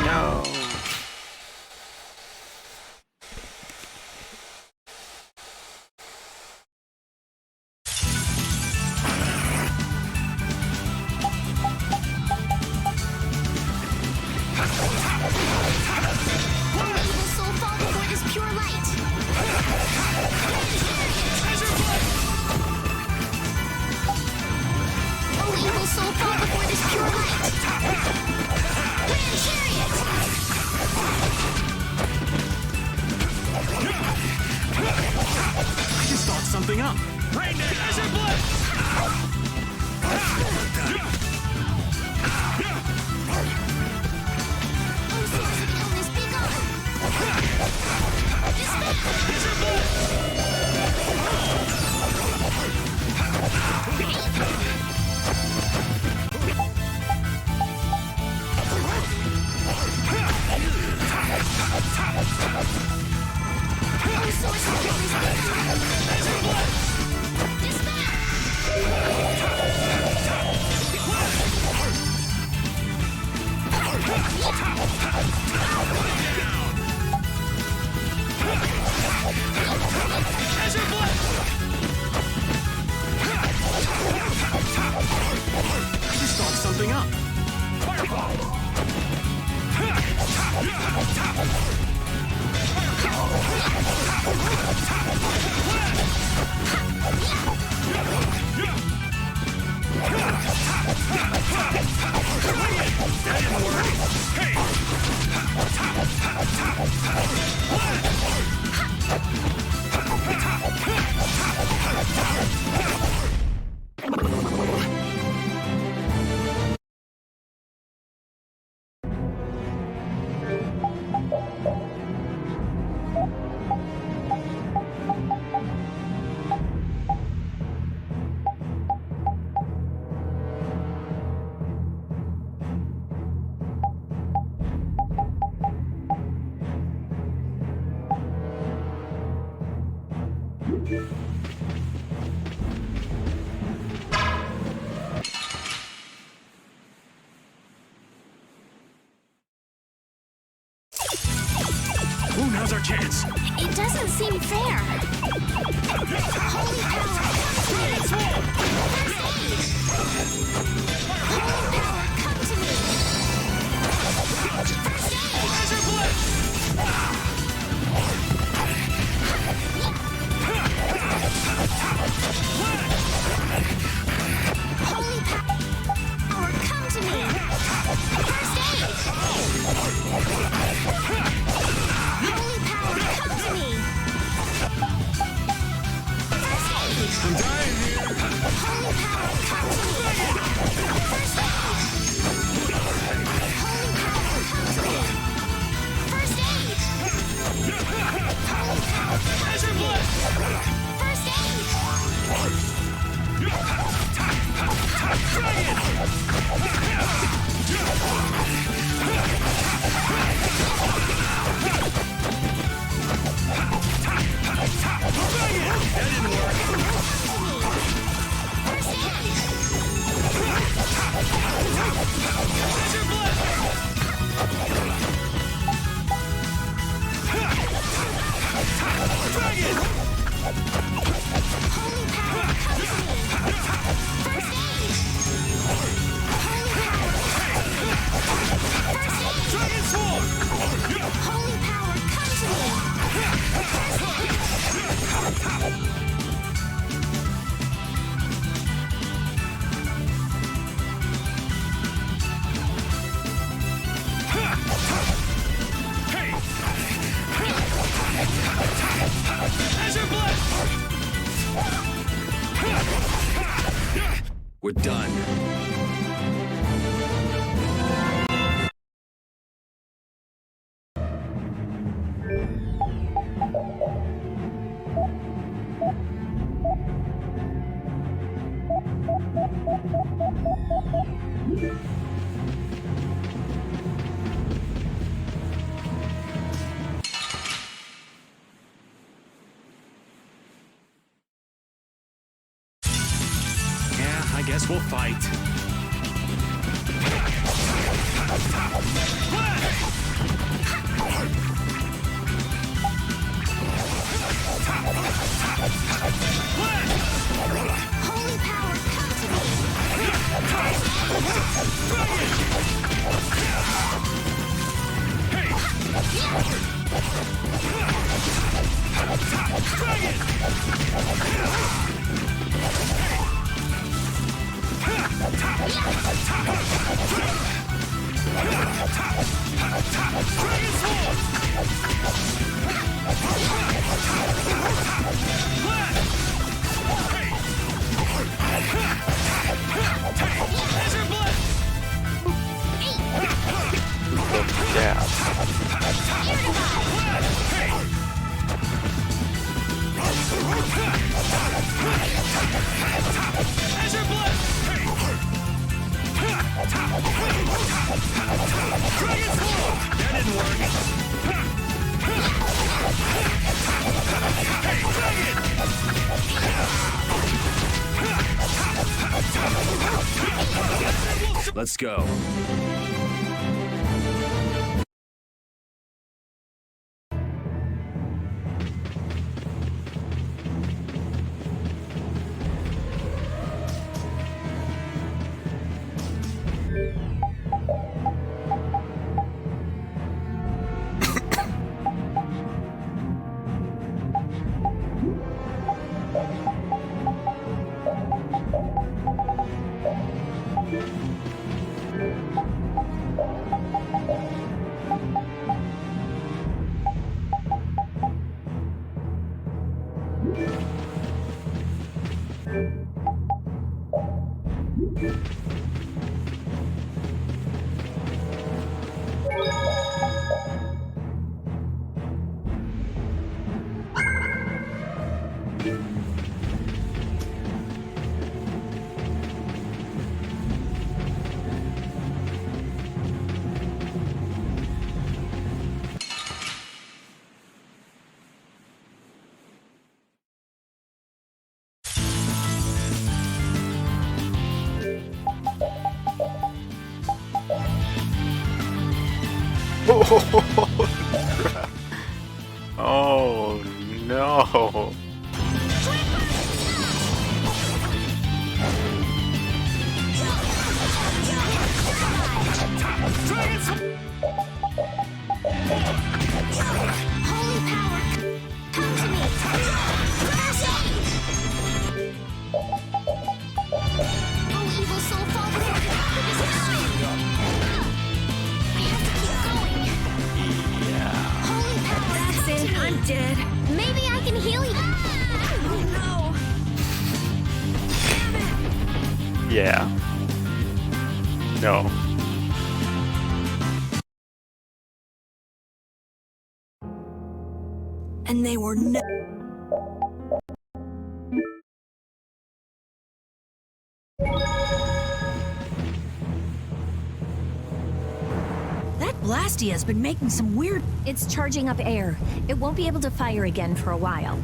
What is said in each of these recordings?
No. Something up. Rain Desert Blood! Start something up. Now's our chance. It doesn't seem fair. Holy power, come to me. Holy power, come to me. First aid. Desert Blood! Holy power, come to me. First aid. Holy power, come to me. First aid. I'm dying here. Holy power, come to me. First aid. Holy power, come to me. First aid. Holy power, come to Desert me. Blood! First aid. We're done. We'll fight. Holy power, come to me! Let's go. Oh no. Holy power, come to me! Oh, evil soul, fall before the power is mine! I have to keep going! Holy power, That's come it, to me! I'm dead. Maybe I can heal you! Oh no! Yeah. No. And they were no. That Blasty has been making some weird. It's charging up air. It won't be able to fire again for a while.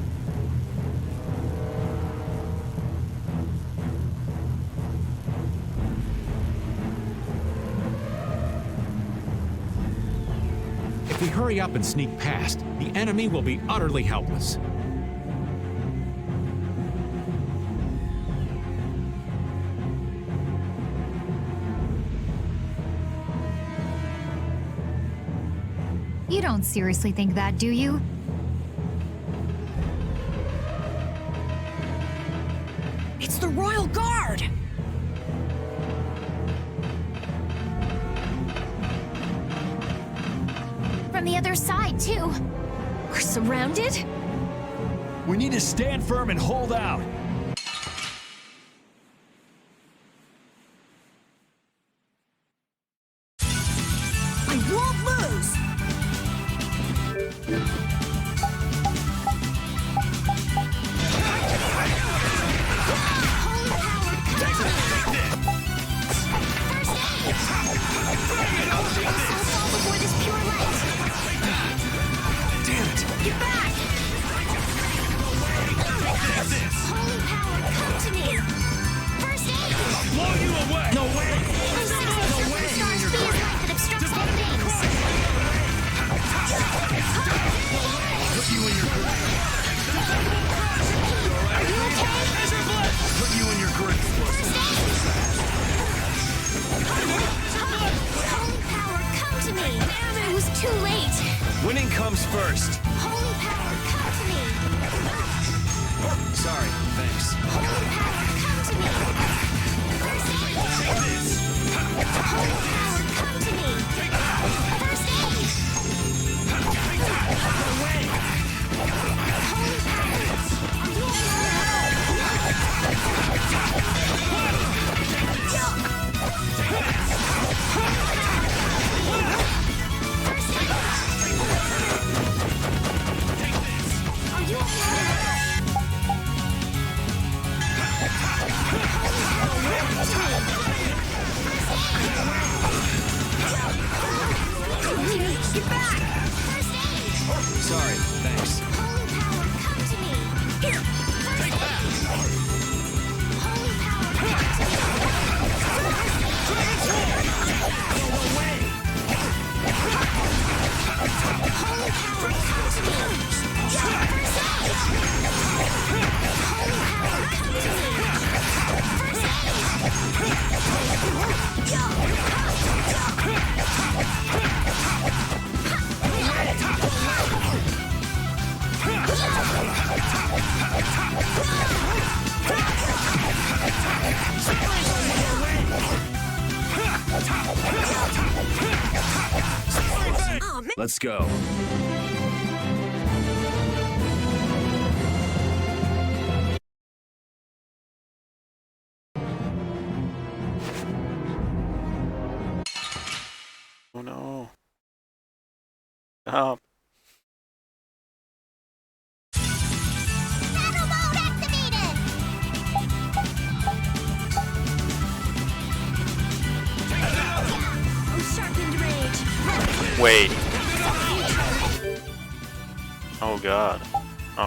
If we hurry up and sneak past, the enemy will be utterly helpless. You don't seriously think that, do you? It's the Royal Guard! From the other side, too! We're surrounded? We need to stand firm and hold out. I won't lose! Holy power, come to me! First aid! Soul fall before this pure light! Damn it! Get back! Holy works. Holy power, come to me! Here! Take that! Holy power, come to me! Holy power, come to me! First aid! Holy power, come to me! First Oh, man. Let's go. Oh no. Stop. Battle mode activated! Oh, sharpened rage! Wait. Oh god. I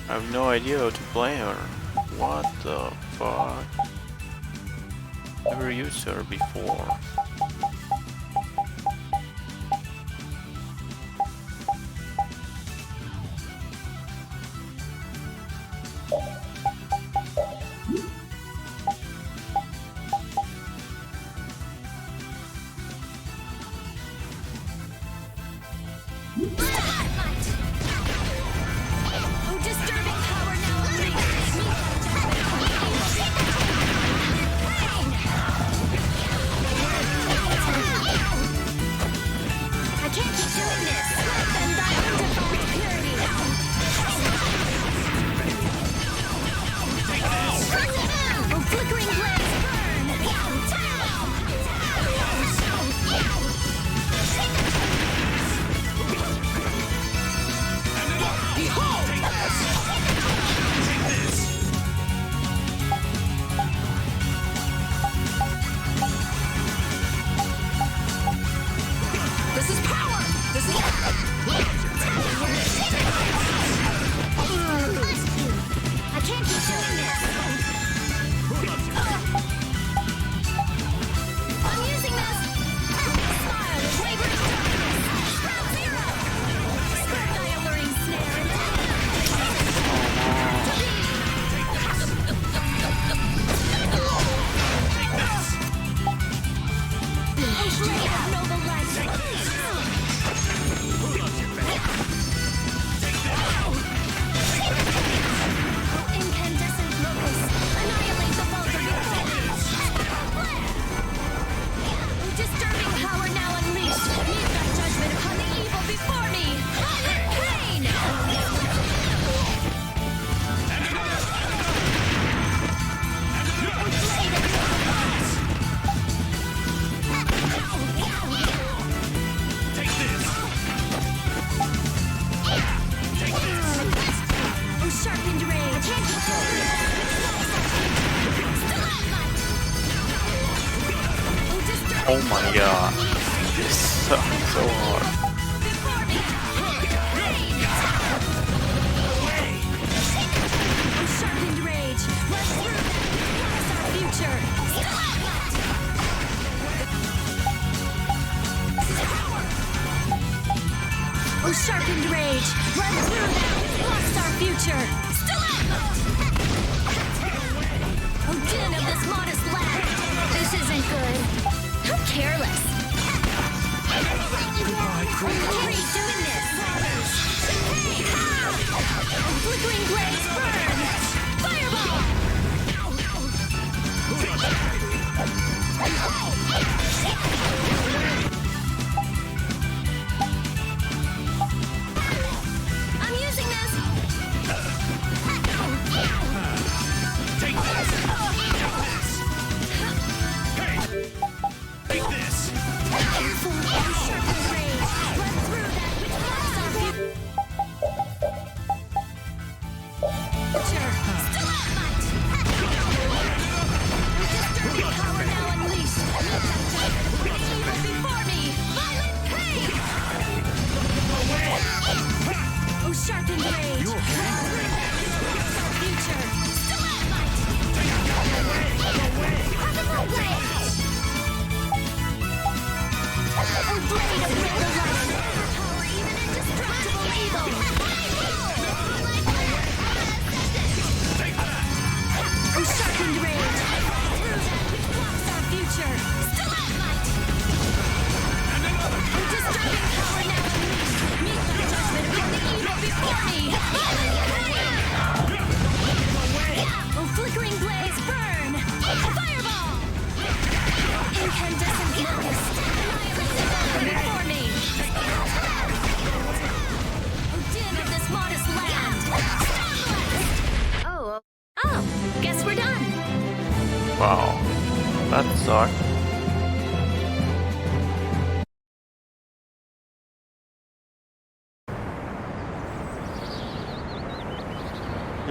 have no idea how to play her. What the fuck? Never used her before. Oh, disturbing power now unleashed! I can't keep doing this! Bend thy undefined purity! Oh, flickering blaze This is power! This is... I can't keep doing this! I'm using this! Smile with wavering darkness! Ground zero! Skirt thy alluring snare! Oh, blade of noble light! Oh, incandescent locus! Annihilate the vulgar before me! Oh, disturbing power now unleashed! Meet thy judgment upon the evil before me! Pain! Blade of noble light! Oh, sharpened rage! Stalagmite! Oh, disturbing Oh my god. This sucks so hard. before me! Oh, sharpened rage! Run through that! Promise our future! Stalagmite! Oh, sharpened rage! Run through that! Lost our future! Stalagmite! Oh, din of this modest lad! This isn't good! How careless! Keep doing this! Oh, flickering blaze, burn! Fireball! I'm using this!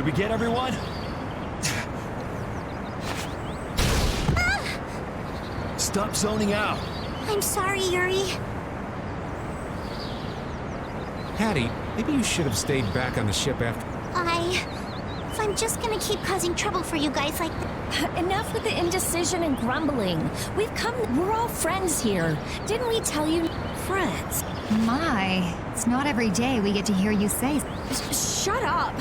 we get everyone? Stop zoning out. I'm sorry, Yuri. Patty, maybe you should have stayed back on the ship after. If I'm just gonna keep causing trouble for you guys like that. Enough with the indecision and grumbling. We're all friends here. Didn't we tell you? Friends. My, it's not every day we get to hear you say. Shut up.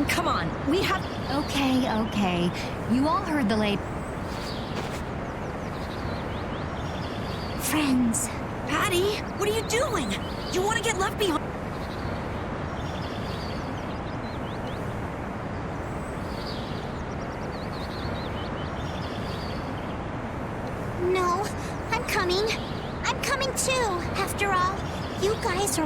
Come on, we have. Okay. You all heard the late. Friends. Patty, what are you doing? You want to get left behind? No, I'm coming. I'm coming too. After all, you guys are.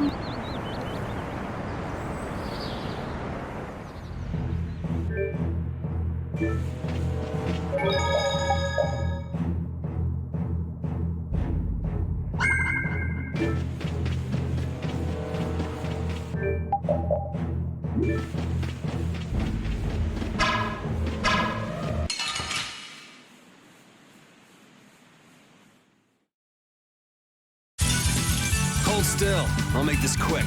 Hold still. I'll make this quick.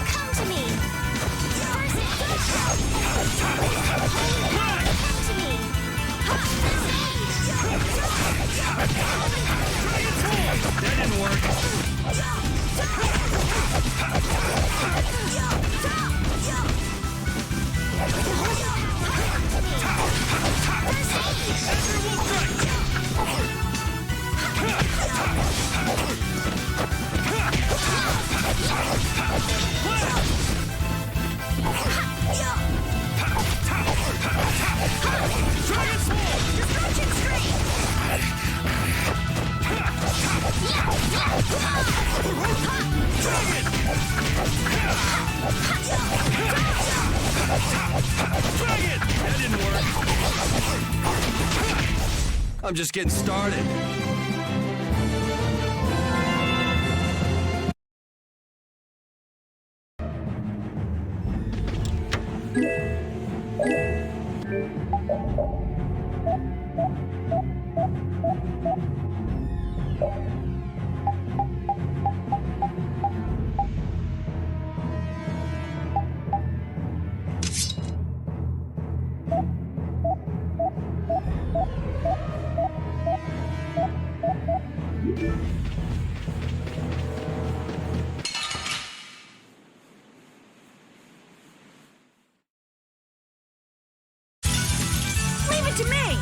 Come to me. Come to me. That didn't work. That didn't work. I'm just getting started. Leave it to me!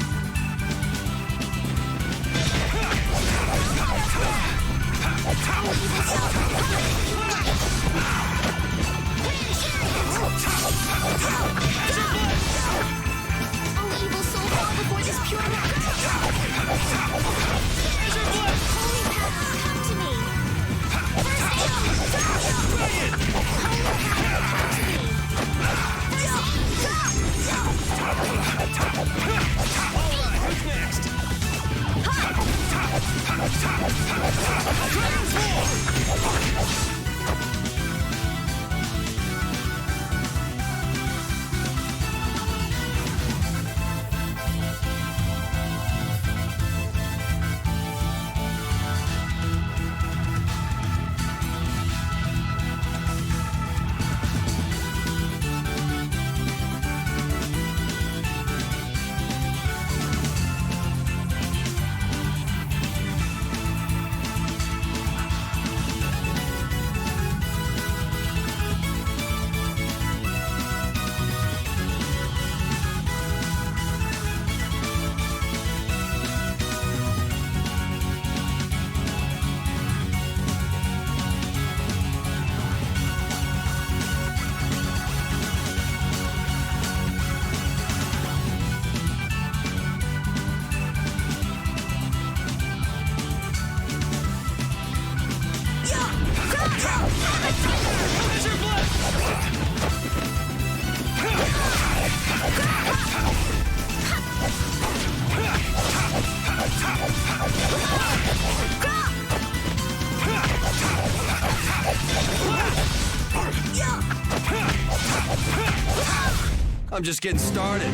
I'm just getting started.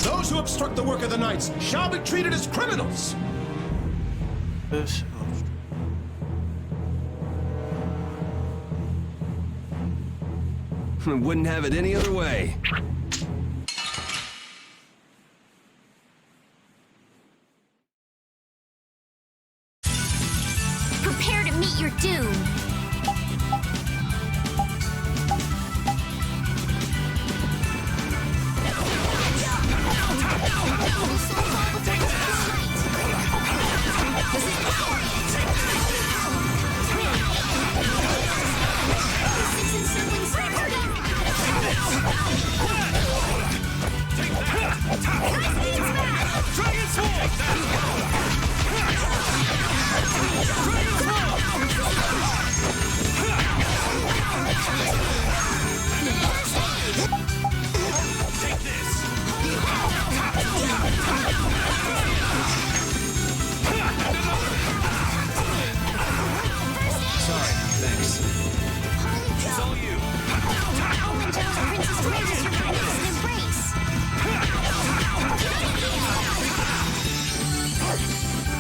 Those who obstruct the work of the knights shall be treated as criminals! This. Wouldn't have it any other way. Prepare to meet your doom. Sorry, thanks. It's all you. Owen tells Princess Grace your magnificent embrace.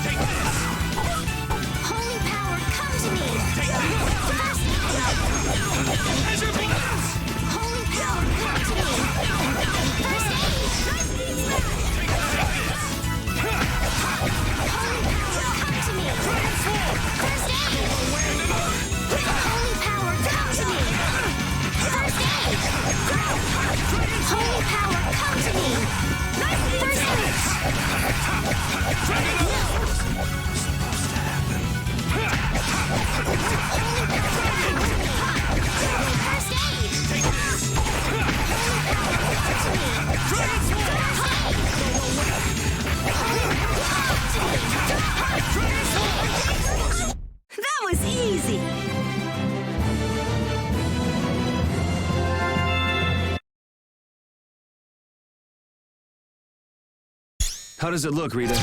Take this! Holy power, come to me. First, Measure blast! holy power, come to me. First aid. Holy power, come to me. First aid. Holy power, come to me. First aid. Holy power, come to me. First aid. First aid. That was easy! How does it look, Rita?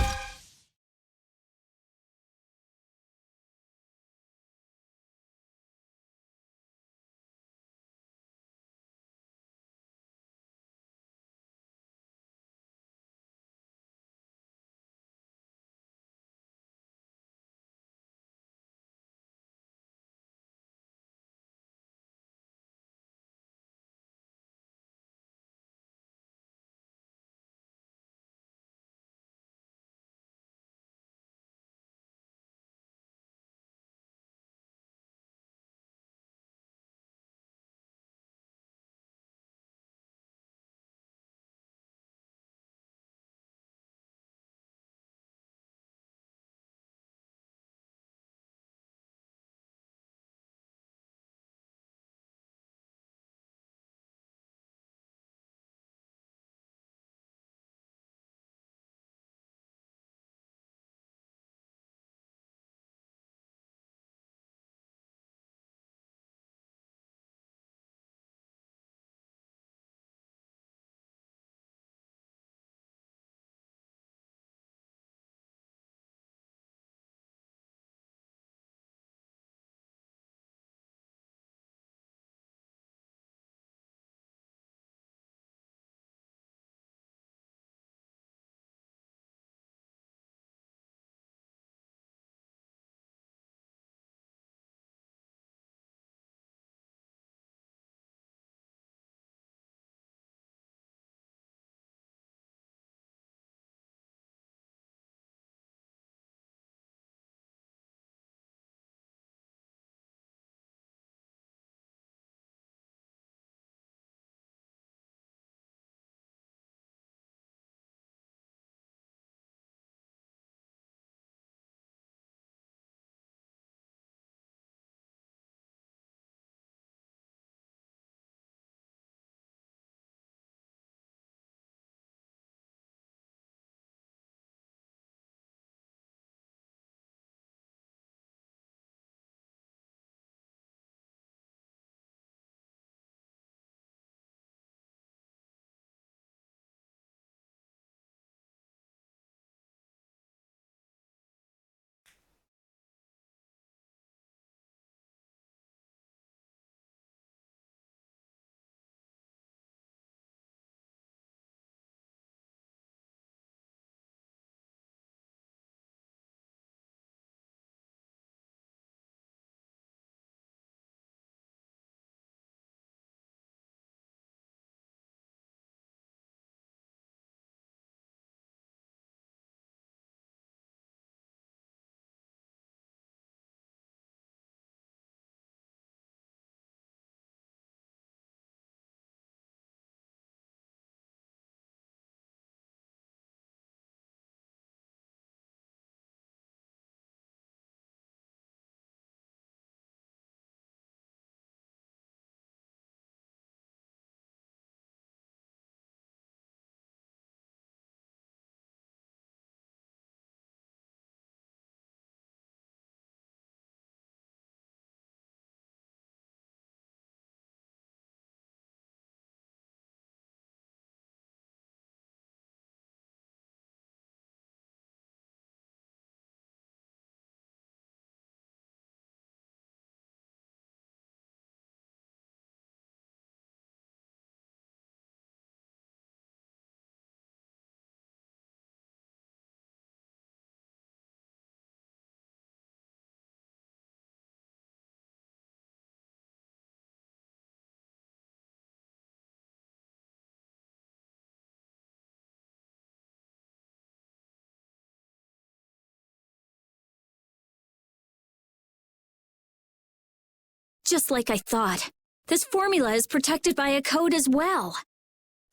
just like I thought. This formula is protected by a code as well.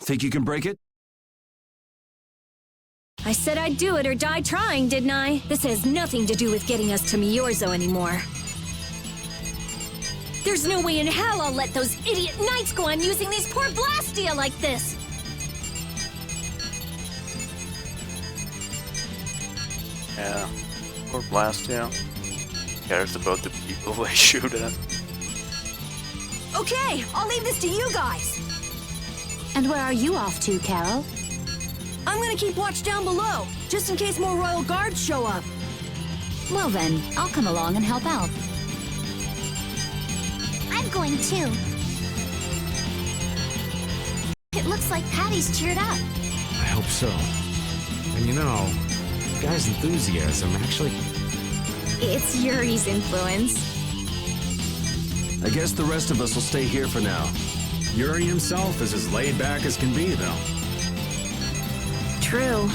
Think you can break it? I said I'd do it or die trying, didn't I? This has nothing to do with getting us to Miorzo anymore. There's no way in hell I'll let those idiot knights go on using these poor Blastia like this! Yeah. Or Blastia. Cares about the people they shoot at. Okay, I'll leave this to you guys. And where are you off to, Carol? I'm gonna keep watch down below, just in case more royal guards show up. Well then, I'll come along and help out. I'm going too. It looks like Patty's cheered up. I hope so. And you know, guy's enthusiasm actually... It's Yuri's influence. I guess the rest of us will stay here for now. Yuri himself is as laid back as can be, though. True.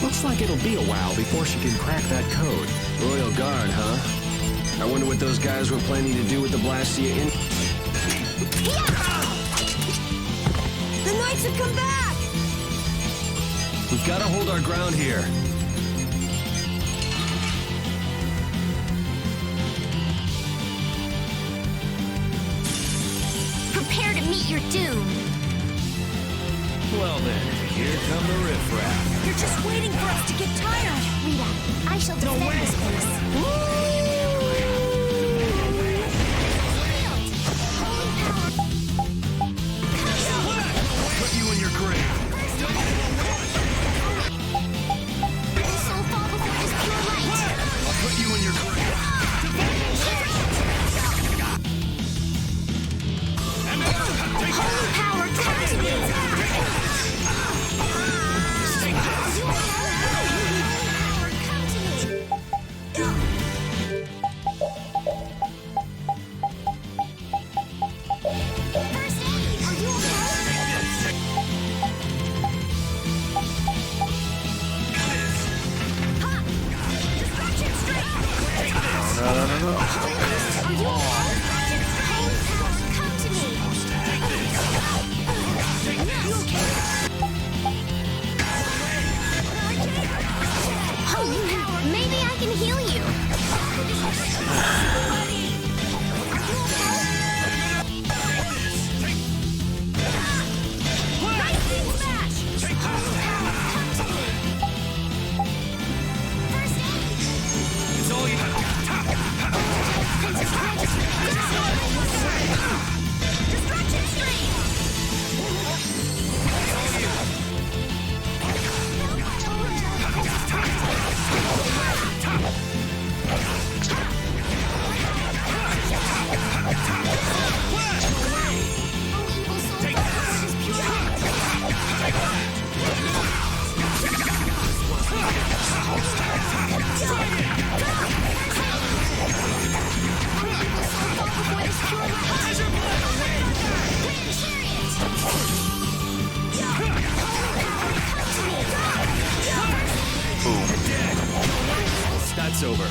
Looks like it'll be a while before she can crack that code. Royal Guard, huh? I wonder what those guys were planning to do with the Blastia in... The knights have come back! We've got to hold our ground here. Prepare to meet your doom. Well then, here come the riffraff. They're just waiting for us to get tired. Rita, I shall defend this place. Put you in your grave. This will fall before this pure light. I'll put you in your grave. Holy power, come to me! First aid, are you okay? Ha! Distraction strike! No. Are you okay? Holy power, come to me! Holy power, maybe I can heal you. Lightning smash! Holy power, come to me. First aid. It's all you have. Distraction stream! That's over.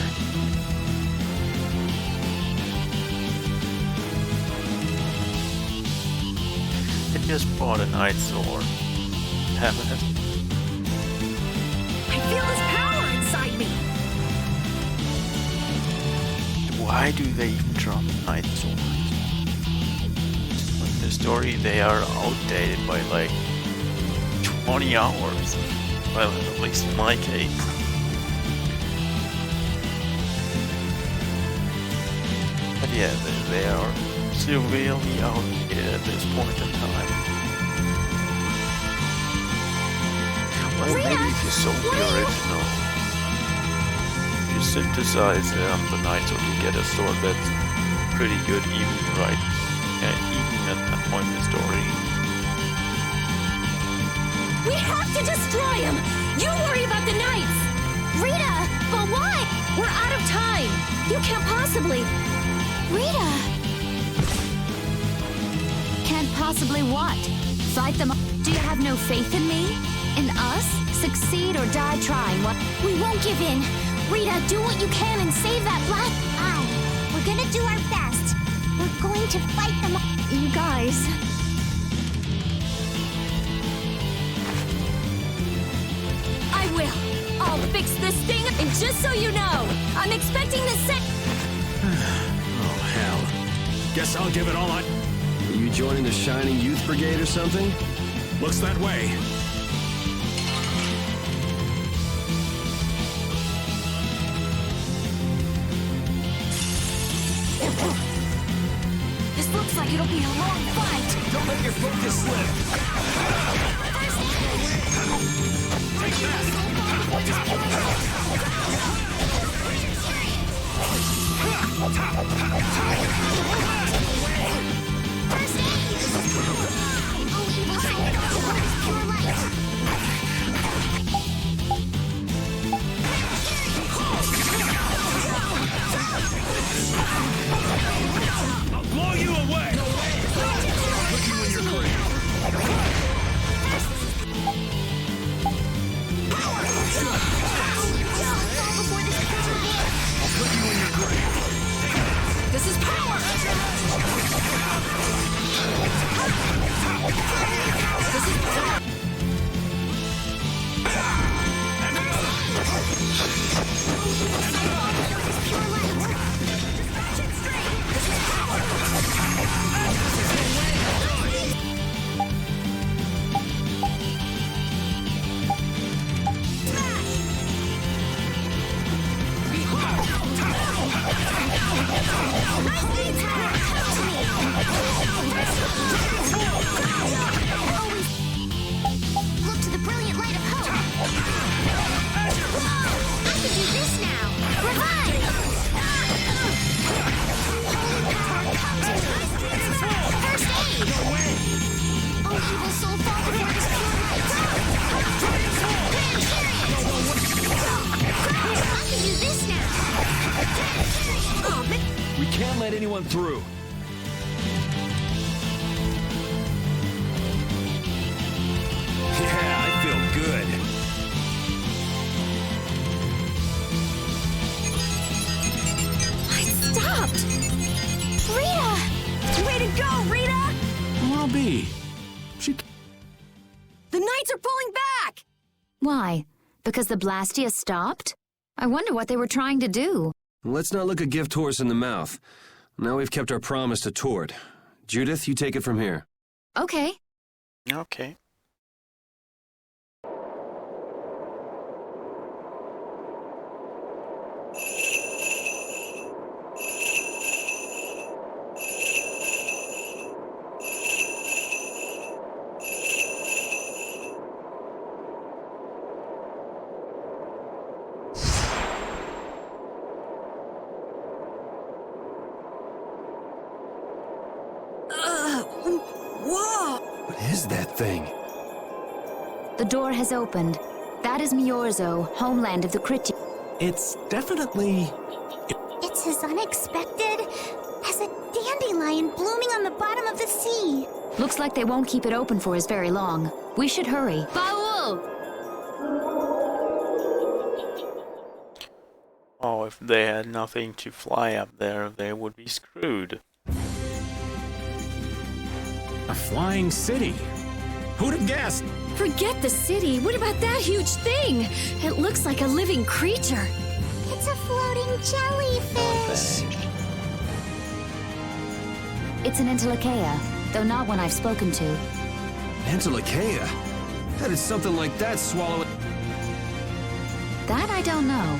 I just bought a Night Sword. Damn it. I feel this power inside me! Why do they even drop Night Swords? In the story, they are outdated by like 20 hours. Well, at least in my case. But yeah, they are severely outdated at this point in time. Well, maybe if you sold the original, if you synthesize the Night Sword, you get a sword that's pretty good, even at that point in the story. We have to destroy him! You worry about the knights! Rita, but why? We're out of time! You can't possibly... Rita! Possibly what? Fight them? Do you have no faith in me? In us? Succeed or die trying? What? We won't give in. Rita, do what you can and save that black. Aye. We're gonna do our best. We're going to fight them. You guys. I will. I'll fix this thing, and just so you know, I'm expecting the Oh, hell. Guess I'll give it all I... Are you joining the Shining Youth Brigade or something? Looks that way. This looks like it'll be a long fight. Don't let your focus slip. First aid! Oh, evil sight. Pure light. I'll blow you away. Put you in your grave. I'll put you in your grave. This is power. This is power. Look to the brilliant light of hope. I can do this now. Revive! Holy power, come to me. First aid! Oh, evil soul, fall before this pure light. Grand chariot! I can do this now. Oh, but We can't let anyone through. Yeah, I feel good. I stopped. Rita! Way to go, Rita! Well, be. The Knights are pulling back! Why? Because the Blastia stopped? I wonder what they were trying to do. Let's not look a gift horse in the mouth. Now we've kept our promise to Tord. Judith, you take it from here. Okay. Okay. Whoa! What is that thing? The door has opened. That is Miorzo, homeland of the Criti. It's definitely... it's as unexpected as a dandelion blooming on the bottom of the sea. Looks like they won't keep it open for us very long. We should hurry. Baul! Oh, if they had nothing to fly up there, they would be screwed. a flying city. Who'd have guessed? Forget the city. What about that huge thing? It looks like a living creature. It's a floating jellyfish. It's an Entelekea, though not one I've spoken to. Entelekea? How did something like that swallow it? That I don't know.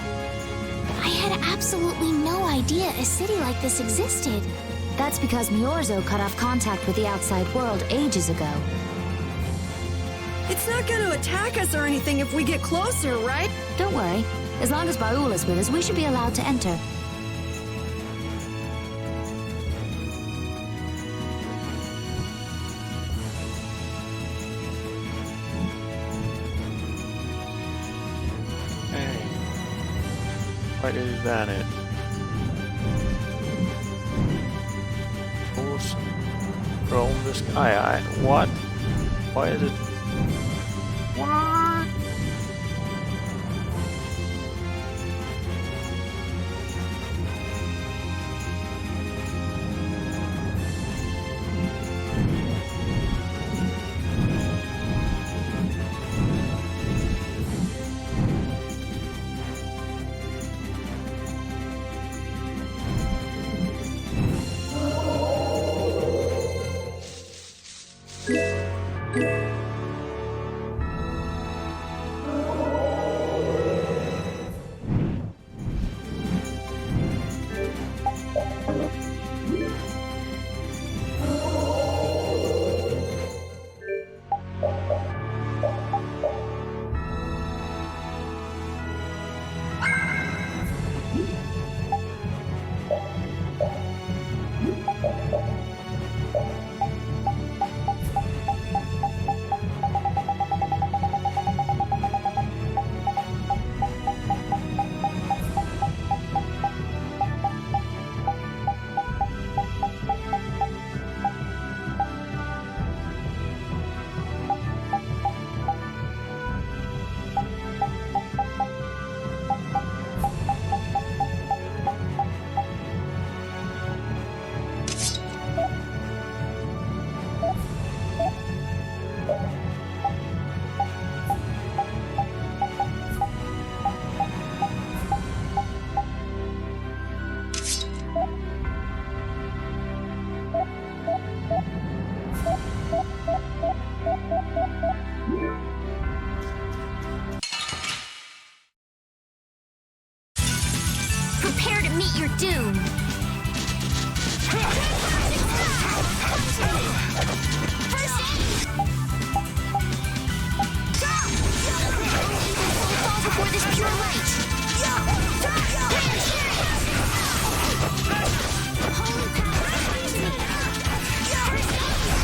I had absolutely no idea a city like this existed. That's because Miorzo cut off contact with the outside world ages ago. It's not going to attack us or anything if we get closer, right? Don't worry. As long as Baul is with us, we should be allowed to enter. Hey. Why is that it? Awesome. roam the sky. What? Why is it? What? Prepare to meet your doom. First aid! Go! Fall before this pure light. Holy power, freeze me! First aid!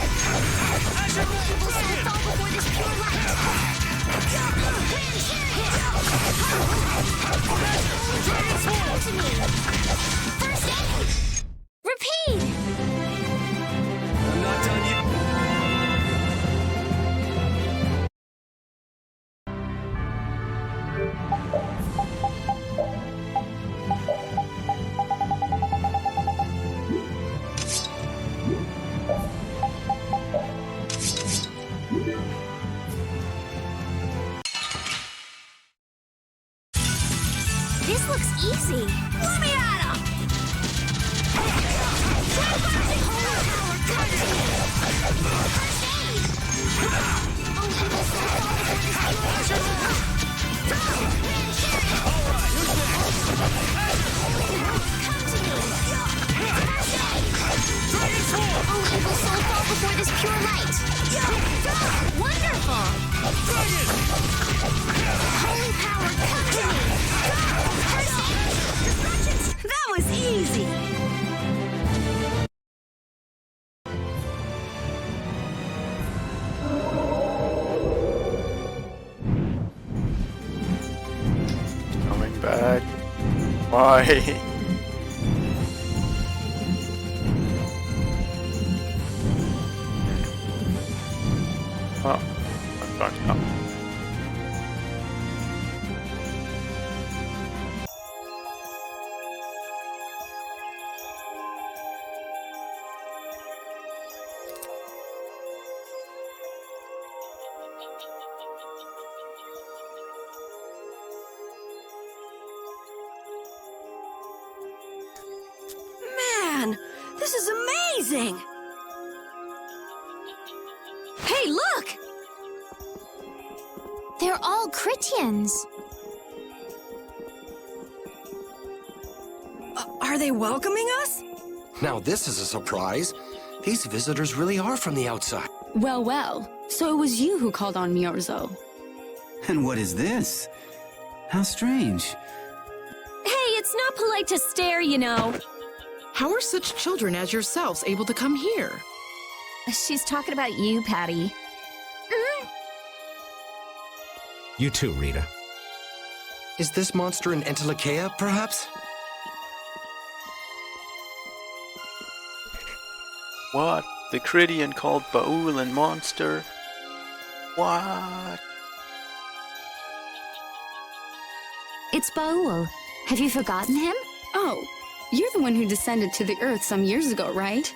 Evil soul, fall before this pure light. Come to me! First aid! Repeat! I'm not done yet. This looks easy. Let me at him! Before this pure light. Wonderful! Holy power, come to me! That was easy! Coming back. Why? Oh, I'm back now. Man, this is amazing! Hey, look! They're all Critians. Are they welcoming us? Now this is a surprise. These visitors really are from the outside. Well, well. So it was you who called on Miorzo. And what is this? How strange. Hey, it's not polite to stare, you know. How are such children as yourselves able to come here? She's talking about you, Patty. You too, Rita. Is this monster an Entelekea, perhaps? What? The Cridian called Baul and monster. What? It's Baul. Have you forgotten him? Oh, you're the one who descended to the Earth some years ago, right?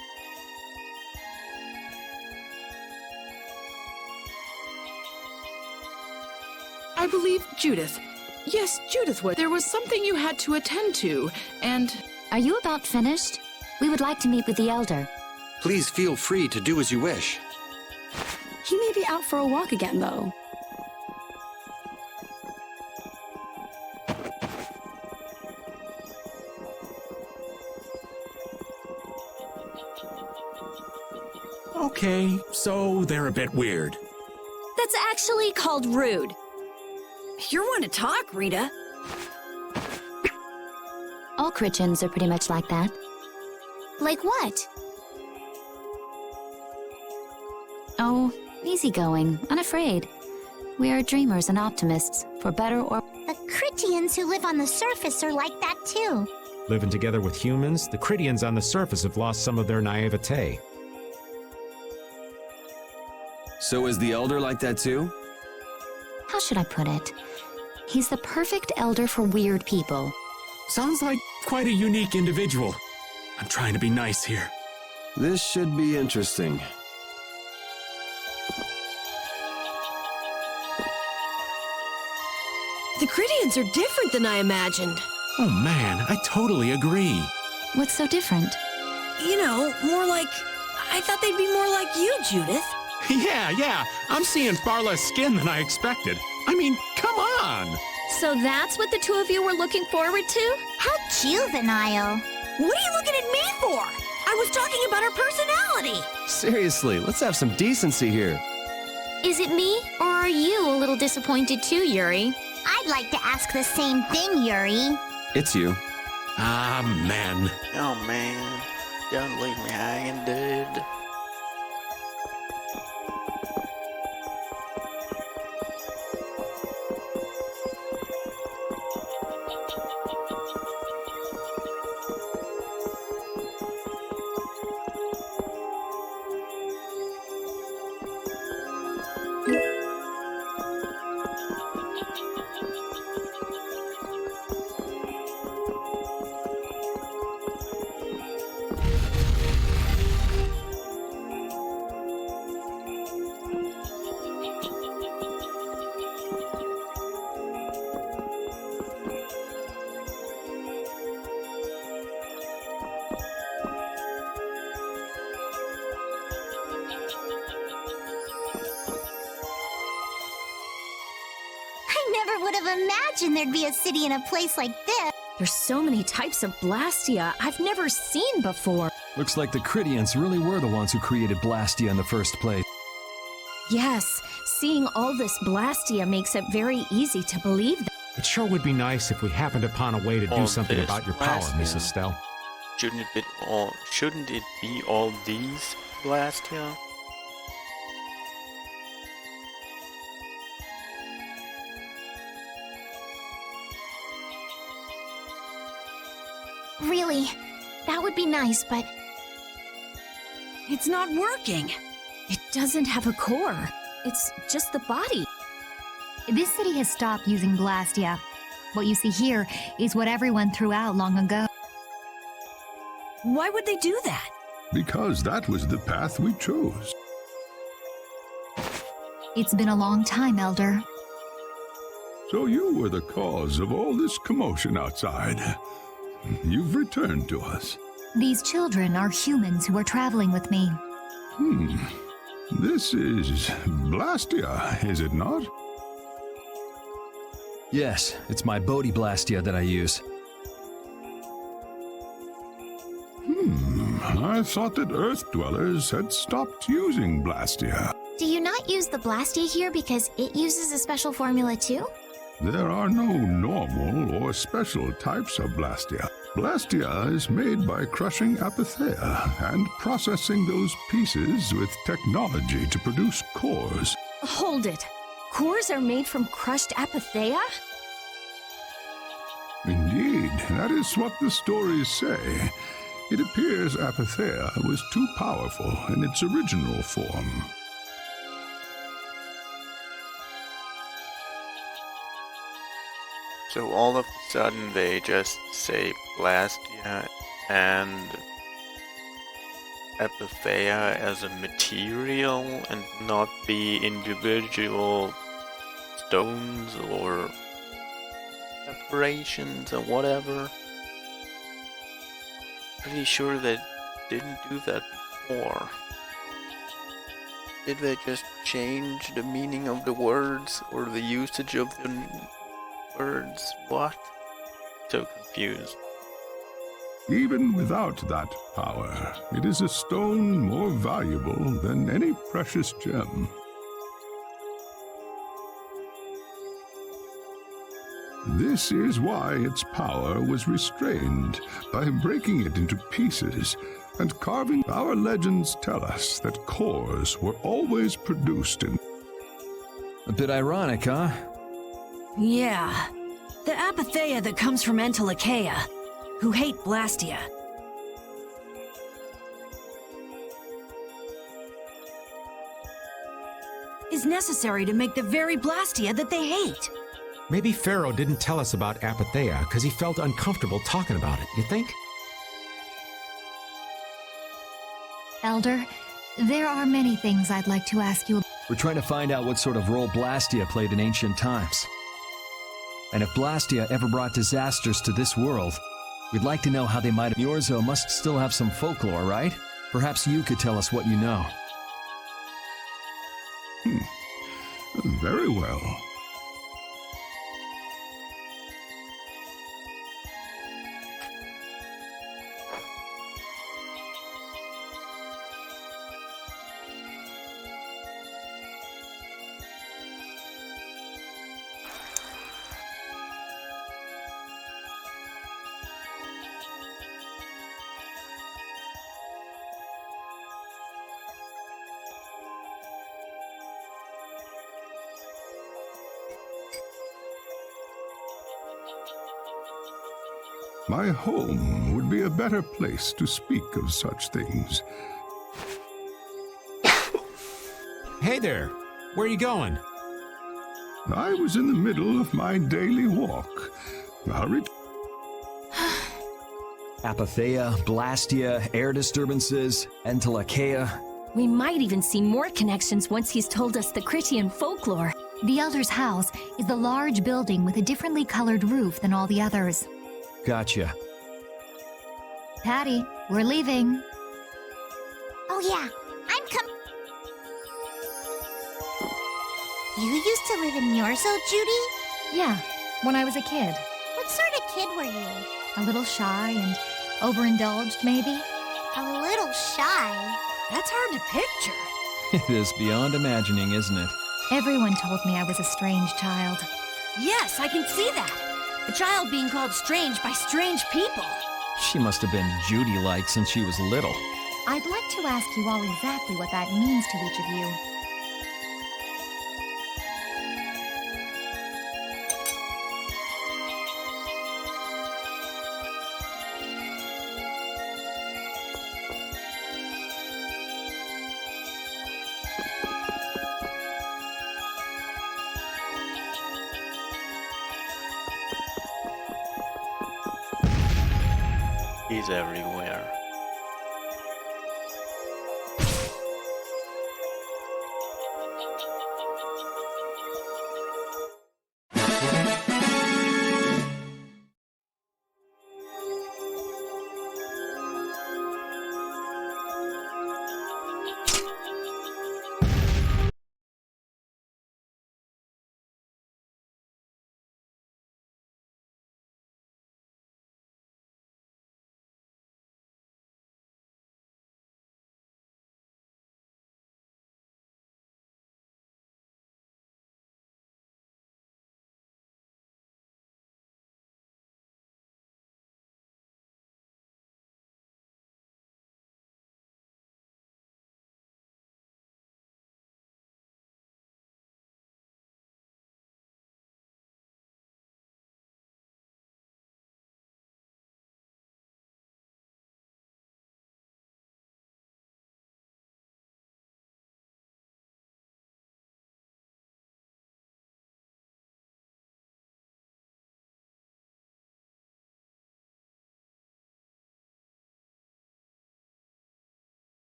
I believe Judith. Yes, Judith was. There was something you had to attend to, and... Are you about finished? We would like to meet with the Elder. Please feel free to do as you wish. He may be out for a walk again, though. Okay, so they're a bit weird. That's actually called rude. You're one to talk, Rita. All Critchens are pretty much like that. Like what? Oh, easygoing, unafraid. We are dreamers and optimists, for better or... The Critians who live on the surface are like that too. Living together with humans, the Critians on the surface have lost some of their naivete. So is the Elder like that too? How should I put it? He's the perfect elder for weird people. Sounds like quite a unique individual. I'm trying to be nice here. This should be interesting. The Critians are different than I imagined. Oh man, I totally agree. What's so different? You know, more like... I thought they'd be more like you, Judith. Yeah, I'm seeing far less skin than I expected. I mean, come on! So that's what the two of you were looking forward to? How juvenile. What are you looking at me for? I was talking about her personality. Seriously, let's have some decency here. Is it me, or are you a little disappointed too, Yuri? I'd like to ask the same thing, Yuri. It's you. Ah, man. Oh man, don't leave me hanging, dude. Never would have imagined there'd be a city in a place like this. There's so many types of Blastia I've never seen before. Looks like the Critians really were the ones who created Blastia in the first place. Yes, seeing all this Blastia makes it very easy to believe that. It sure would be nice if we happened upon a way to do All something this about your power, Blastia. Mrs. Stell. Shouldn't it be all these Blastia? Really, that would be nice, but... It's not working. It doesn't have a core. It's just the body. This city has stopped using Blastia. What you see here is what everyone threw out long ago. Why would they do that? Because that was the path we chose. It's been a long time, Elder. So you were the cause of all this commotion outside. You've returned to us. These children are humans who are traveling with me. This is Blastia, is it not? Yes, it's my Bodhi Blastia that I use. I thought that Earth dwellers had stopped using Blastia. Do you not use the Blastia here because it uses a special formula too? There are no normal or special types of Blastia. Blastia is made by crushing Apatheia and processing those pieces with technology to produce cores. Hold it. Cores are made from crushed Apatheia? Indeed, that is what the stories say. It appears Apatheia was too powerful in its original form. So all of a sudden they just say Blastia and Apatheia as a material and not the individual stones or preparations or whatever. Pretty sure they didn't do that before. Did they just change the meaning of the words or the usage of the words? What? So confused. Even without that power, it is a stone more valuable than any precious gem. This is why its power was restrained by breaking it into pieces and carving. Our legends tell us that cores were always produced in... A bit ironic, huh? Yeah. The Apatheia that comes from Entelikeia, who hate Blastia. Is necessary to make the very Blastia that they hate. Maybe Pharaoh didn't tell us about Apatheia because he felt uncomfortable talking about it, you think? Elder, there are many things I'd like to ask you. We're trying to find out what sort of role Blastia played in ancient times. And if Blastia ever brought disasters to this world, we'd like to know how they might have... Miorzo must still have some folklore, right? Perhaps you could tell us what you know. Very well. My home would be a better place to speak of such things. Hey there, where are you going? I was in the middle of my daily walk. Apatheia, Blastia, air disturbances, Entelikeia. We might even see more connections once he's told us the Critian folklore. The Elder's house is the large building with a differently colored roof than all the others. Gotcha. Patty, we're leaving. Oh yeah, I'm You used to live in Miorzo, Judy? Yeah, when I was a kid. What sort of kid were you? A little shy and overindulged, maybe? A little shy. That's hard to picture. It is beyond imagining, isn't it? Everyone told me I was a strange child. Yes, I can see that. A child being called strange by strange people. She must have been Judy-like since she was little. I'd like to ask you all exactly what that means to each of you. He's everywhere.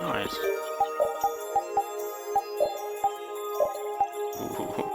Nice. Ooh.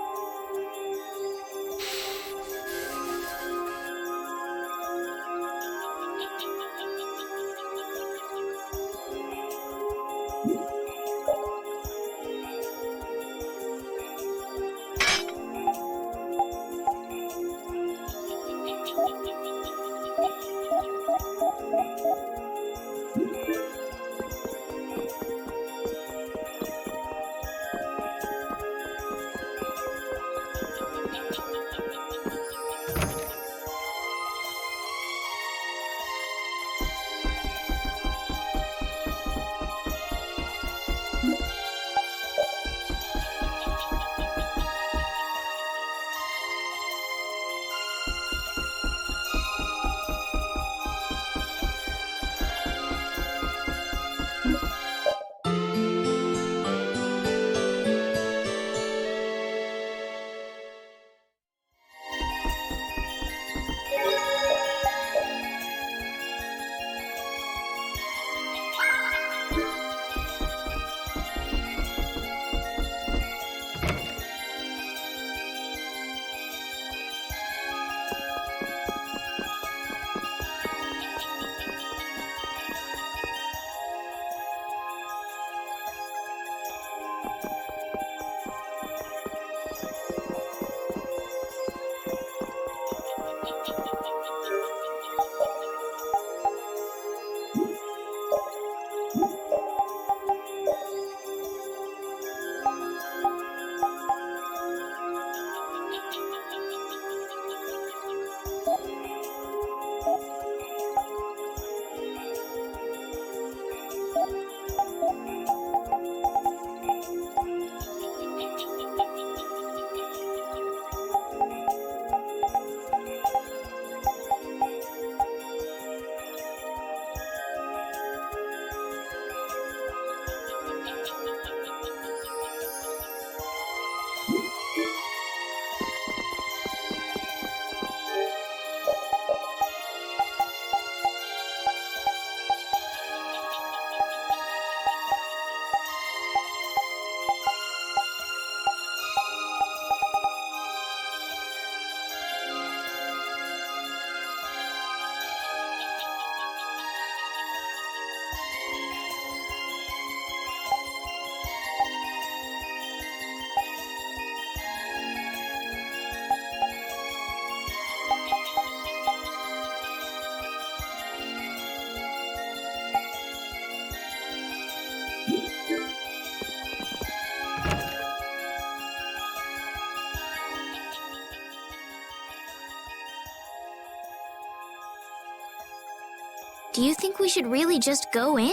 Do you think we should really just go in?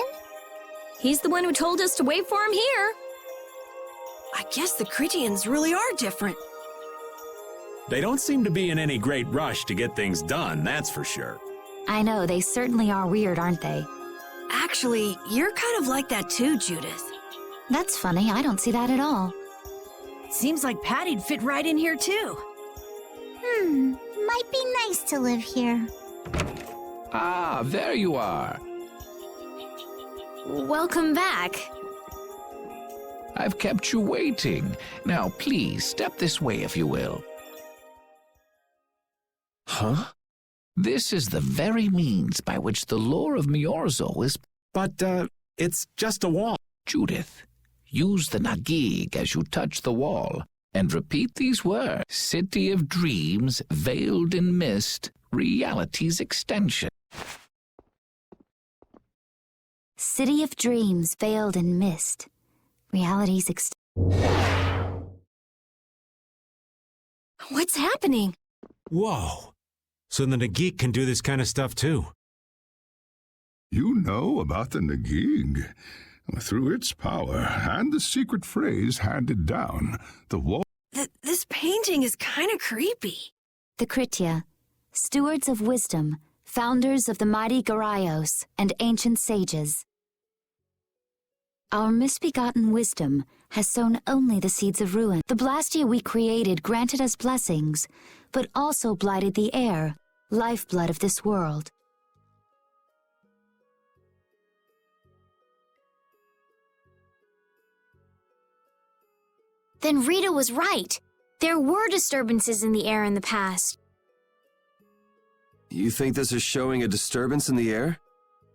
He's the one who told us to wait for him here. I guess the Critians really are different. They don't seem to be in any great rush to get things done, that's for sure. I know, they certainly are weird, aren't they? Actually, you're kind of like that too, Judith. That's funny, I don't see that at all. Seems like Patty'd fit right in here too. Might be nice to live here. Ah, there you are. Welcome back. I've kept you waiting. Now, please, step this way if you will. Huh? This is the very means by which the lore of Miorzo is... But, it's just a wall. Judith, use the Nagig as you touch the wall, and repeat these words. City of dreams, veiled in mist, reality's extension. City of dreams veiled in mist. Reality's What's happening? Whoa. So the Nagik can do this kind of stuff too. You know about the Nagig. Through its power and the secret phrase handed down, the wall... This painting is kind of creepy. The Kritya, stewards of wisdom, founders of the mighty Garayos and ancient sages. Our misbegotten wisdom has sown only the seeds of ruin. The Blastia we created granted us blessings, but also blighted the air, lifeblood of this world. Then Rita was right. There were disturbances in the air in the past. You think this is showing a disturbance in the air?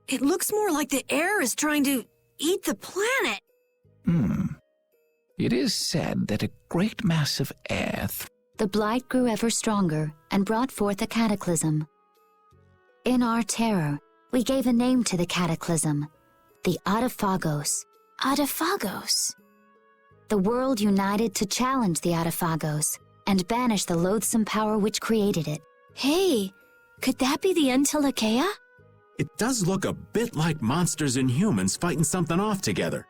It looks more like the air is trying to eat the planet. It is said that a great mass of air... The blight grew ever stronger and brought forth a cataclysm. In our terror, we gave a name to the cataclysm, the Adaphagos. Adaphagos? The world united to challenge the Adaphagos and banish the loathsome power which created it. Hey, could that be the Entelekea? It does look a bit like monsters and humans fighting something off together.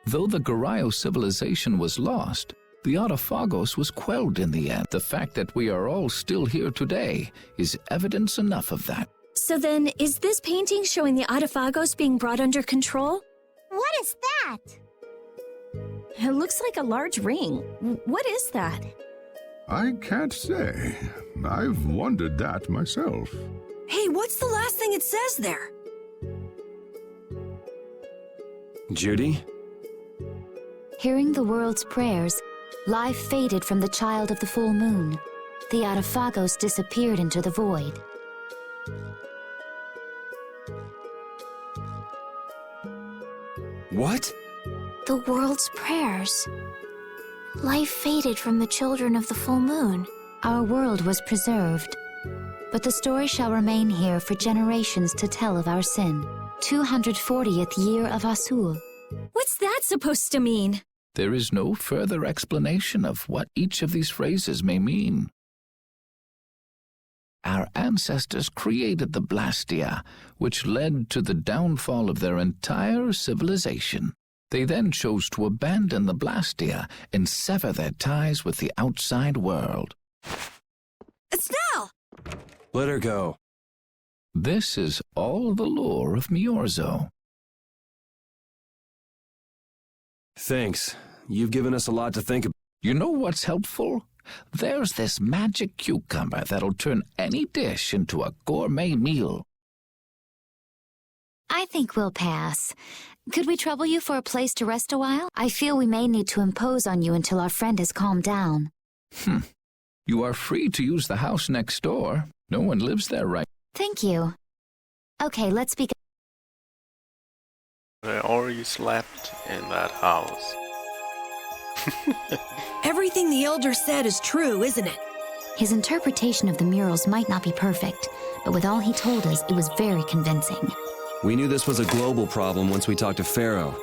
Though the Garayo civilization was lost, the Adaphagos was quelled in the end. The fact that we are all still here today is evidence enough of that. So then, is this painting showing the Adaphagos being brought under control? What is that? It looks like a large ring. What is that? I can't say. I've wondered that myself. Hey, what's the last thing it says there? Judy? Hearing the world's prayers, life faded from the child of the full moon. The Adaphagos disappeared into the void. What? The world's prayers. Life faded from the children of the full moon. Our world was preserved, but the story shall remain here for generations to tell of our sin. 240th year of Asul. What's that supposed to mean? There is no further explanation of what each of these phrases may mean. Our ancestors created the Blastia, which led to the downfall of their entire civilization. They then chose to abandon the Blastia and sever their ties with the outside world. Estelle! Let her go. This is all the lore of Miorzo. Thanks. You've given us a lot to think about. You know what's helpful? There's this magic cucumber that'll turn any dish into a gourmet meal. I think we'll pass. Could we trouble you for a place to rest a while? I feel we may need to impose on you until our friend has calmed down. You are free to use the house next door. No one lives there right. Thank you. Okay, let's begin. I already slept in that house. Everything the Elder said is true, isn't it? His interpretation of the murals might not be perfect, but with all he told us, it was very convincing. We knew this was a global problem once we talked to Pharaoh.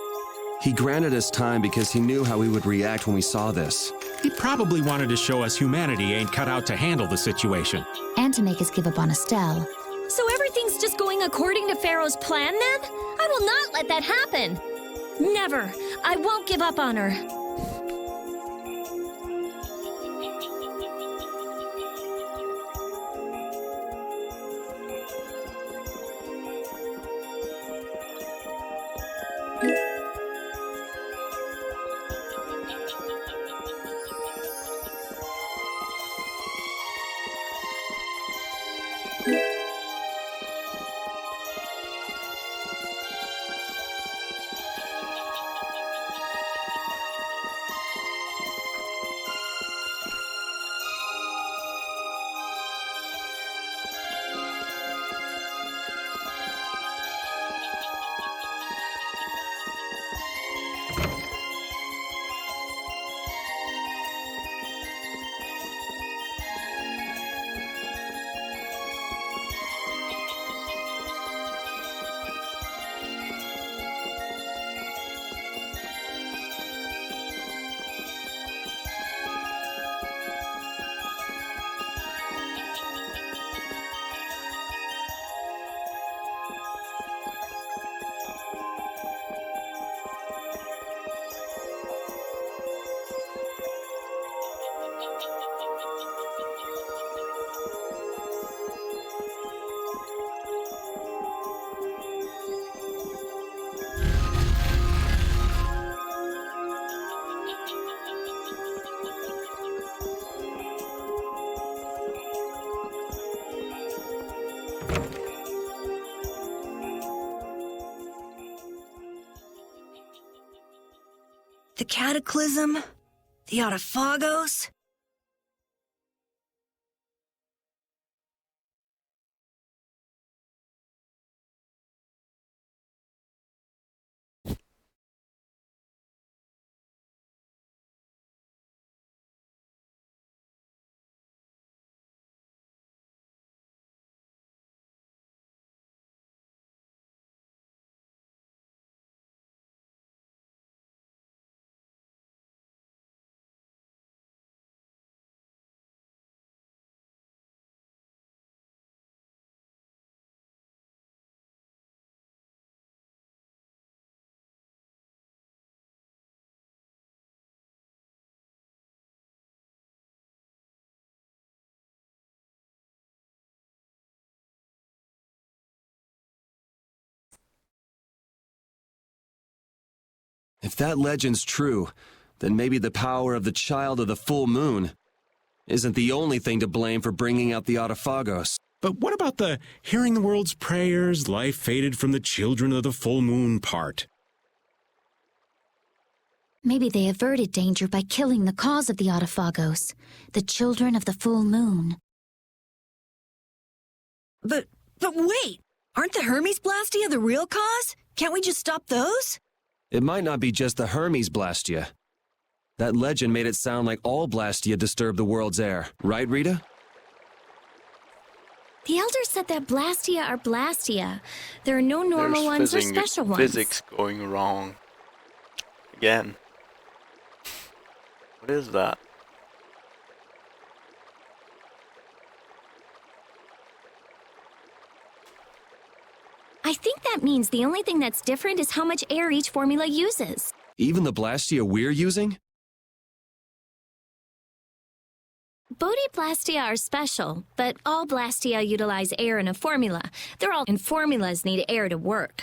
He granted us time because he knew how we would react when we saw this. He probably wanted to show us humanity ain't cut out to handle the situation. And to make us give up on Estelle. So everything's just going according to Pharaoh's plan, then? I will not let that happen. Never. I won't give up on her. The Cataclysm? The Autophagos? If that legend's true, then maybe the power of the child of the full moon isn't the only thing to blame for bringing out the Autophagos. But what about the hearing the world's prayers, life faded from the children of the full moon part? Maybe they averted danger by killing the cause of the Autophagos, the children of the full moon. But wait! Aren't the Hermes Blastia the real cause? Can't we just stop those? It might not be just the Hermes Blastia. That legend made it sound like all Blastia disturb the world's air. Right, Rita? The elders said that Blastia are Blastia. There are no normal There's ones or special ones. Physics going wrong. Again. What is that? I think that means the only thing that's different is how much air each formula uses. Even the Blastia we're using? Bodhi-Blastia are special, but all Blastia utilize air in a formula. And formulas need air to work.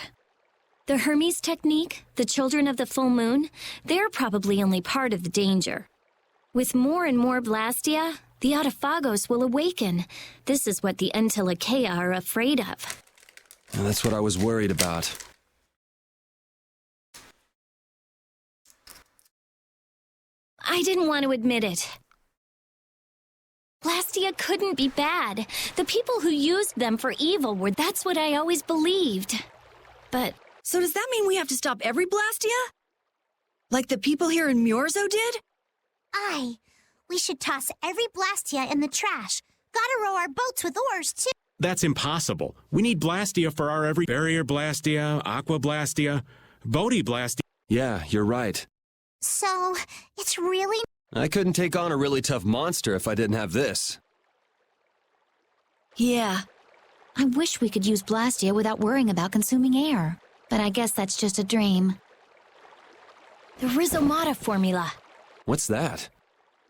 The Hermes technique, the children of the full moon, they're probably only part of the danger. With more and more Blastia, the Autophagos will awaken. This is what the Entelekea are afraid of. And that's what I was worried about. I didn't want to admit it. Blastia couldn't be bad. The people who used them for evil were. That's what I always believed. But... So does that mean we have to stop every Blastia? Like the people here in Myorzo did? Aye. We should toss every Blastia in the trash. Gotta row our boats with oars, too. That's impossible. We need Blastia for our every barrier Blastia, Aqua Blastia, Bodhi Blastia. Yeah, you're right. So, it's really... I couldn't take on a really tough monster if I didn't have this. Yeah. I wish we could use Blastia without worrying about consuming air. But I guess that's just a dream. The rhizomata formula. What's that?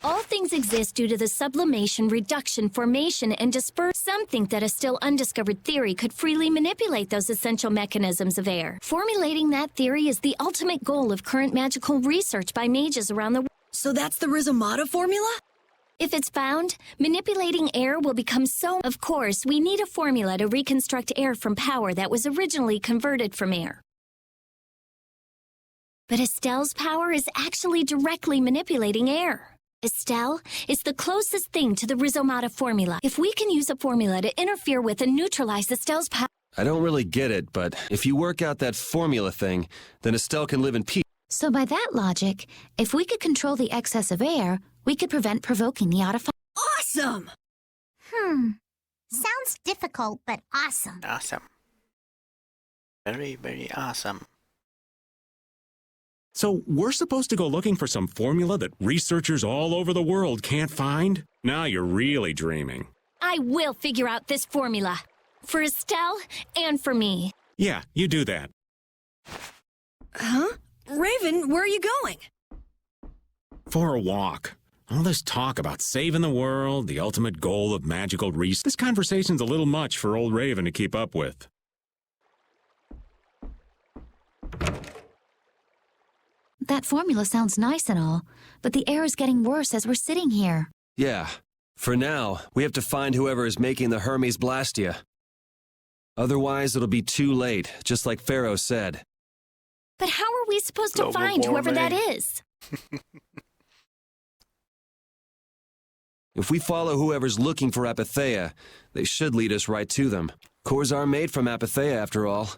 All things exist due to the sublimation, reduction, formation, and dispersion. Some think that a still undiscovered theory could freely manipulate those essential mechanisms of air. Formulating that theory is the ultimate goal of current magical research by mages around the world. So that's the rhizomata formula? If it's found, manipulating air will become so... Of course, we need a formula to reconstruct air from power that was originally converted from air. But Estelle's power is actually directly manipulating air. Estelle is the closest thing to the rhizomata formula. If we can use a formula to interfere with and neutralize Estelle's power... I don't really get it, but if you work out that formula thing, then Estelle can live in peace. So by that logic, if we could control the excess of air, we could prevent provoking the out of... Awesome! Sounds difficult, but awesome. Awesome. Very, very awesome. So we're supposed to go looking for some formula that researchers all over the world can't find? Now you're really dreaming. I will figure out this formula. For Estelle and for me. Yeah, you do that. Huh? Raven, where are you going? For a walk. All this talk about saving the world, the ultimate goal of magical research. This conversation's a little much for old Raven to keep up with. That formula sounds nice and all, but the air is getting worse as we're sitting here. Yeah. For now, we have to find whoever is making the Hermes Blastia. Otherwise, it'll be too late, just like Pharaoh said. But how are we supposed to Global find whoever that warming. is? If we follow whoever's looking for Apatheia, they should lead us right to them. Cores are made from Apatheia, after all.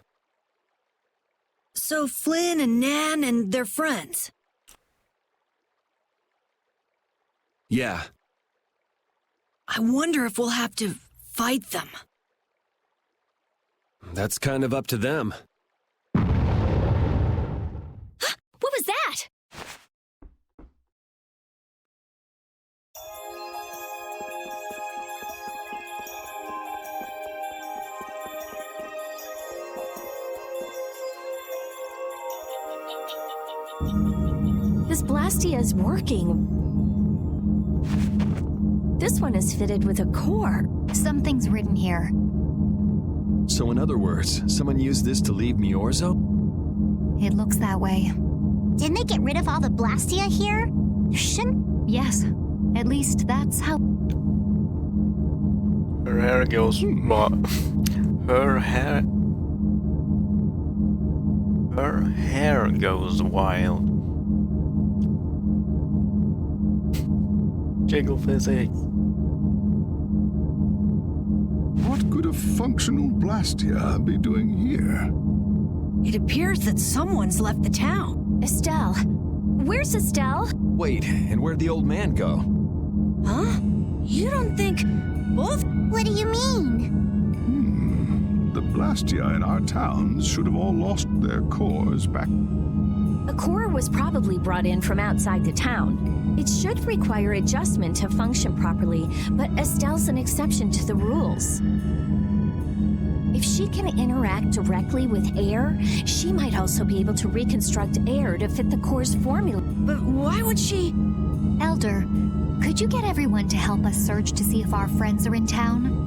So Flynn and Nan and their friends. Yeah. I wonder if we'll have to fight them. That's kind of up to them. What was that? This Blastia is working. This one is fitted with a core. Something's written here. So in other words, someone used this to leave Miorzo? It looks that way. Didn't they get rid of all the Blastia here? Shouldn't... Yes. At least that's how... Her hair goes... Her hair goes wild. Jiggle physics. What could a functional Blastia be doing here? It appears that someone's left the town. Estelle. Where's Estelle? Wait, and where'd the old man go? Huh? You don't think both? What do you mean? The Blastia in our towns should have all lost their cores back. A core was probably brought in from outside the town. It should require adjustment to function properly, but Estelle's an exception to the rules. If she can interact directly with air, she might also be able to reconstruct air to fit the core's formula. But why would she... Elder, could you get everyone to help us search to see if our friends are in town?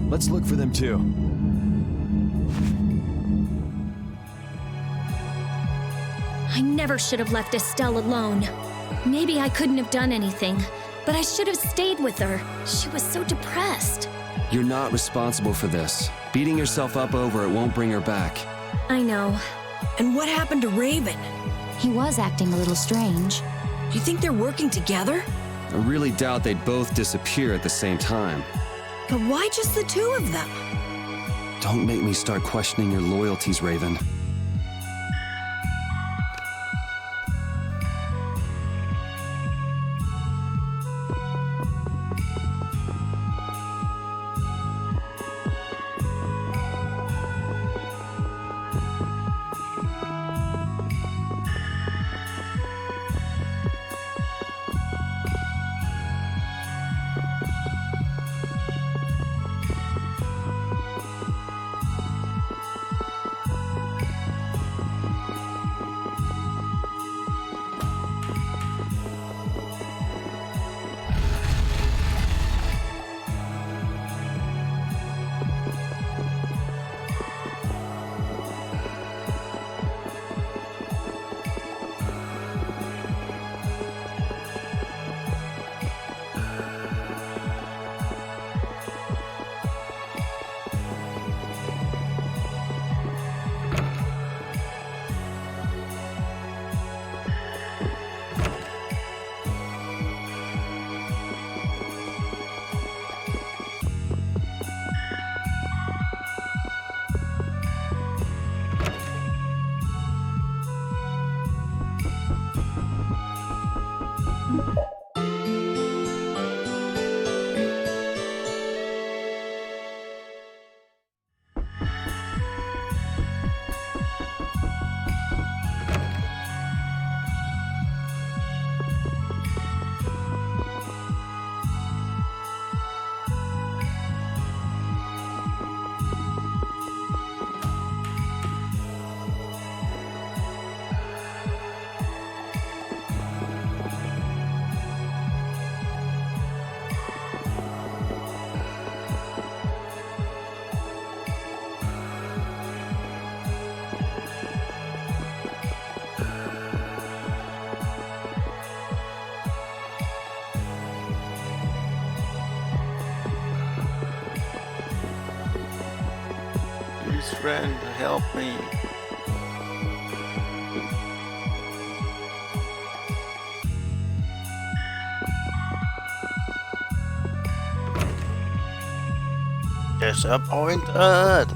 Let's look for them too. I never should have left Estelle alone. Maybe I couldn't have done anything, but I should have stayed with her. She was so depressed. You're not responsible for this. Beating yourself up over it won't bring her back. I know. And what happened to Raven? He was acting a little strange. Do you think they're working together? I really doubt they'd both disappear at the same time. But why just the two of them? Don't make me start questioning your loyalties, Raven. friend, help me. Disappointed.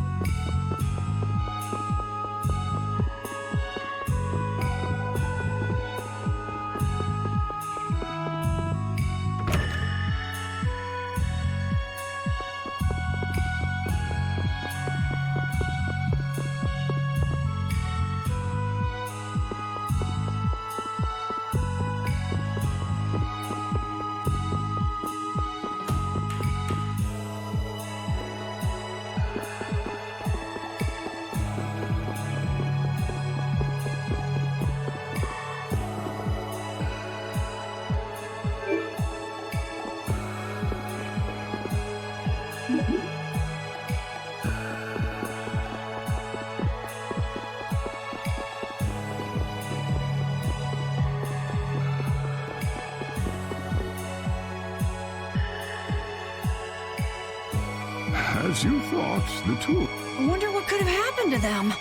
As you thought, the two... I wonder what could have happened to them.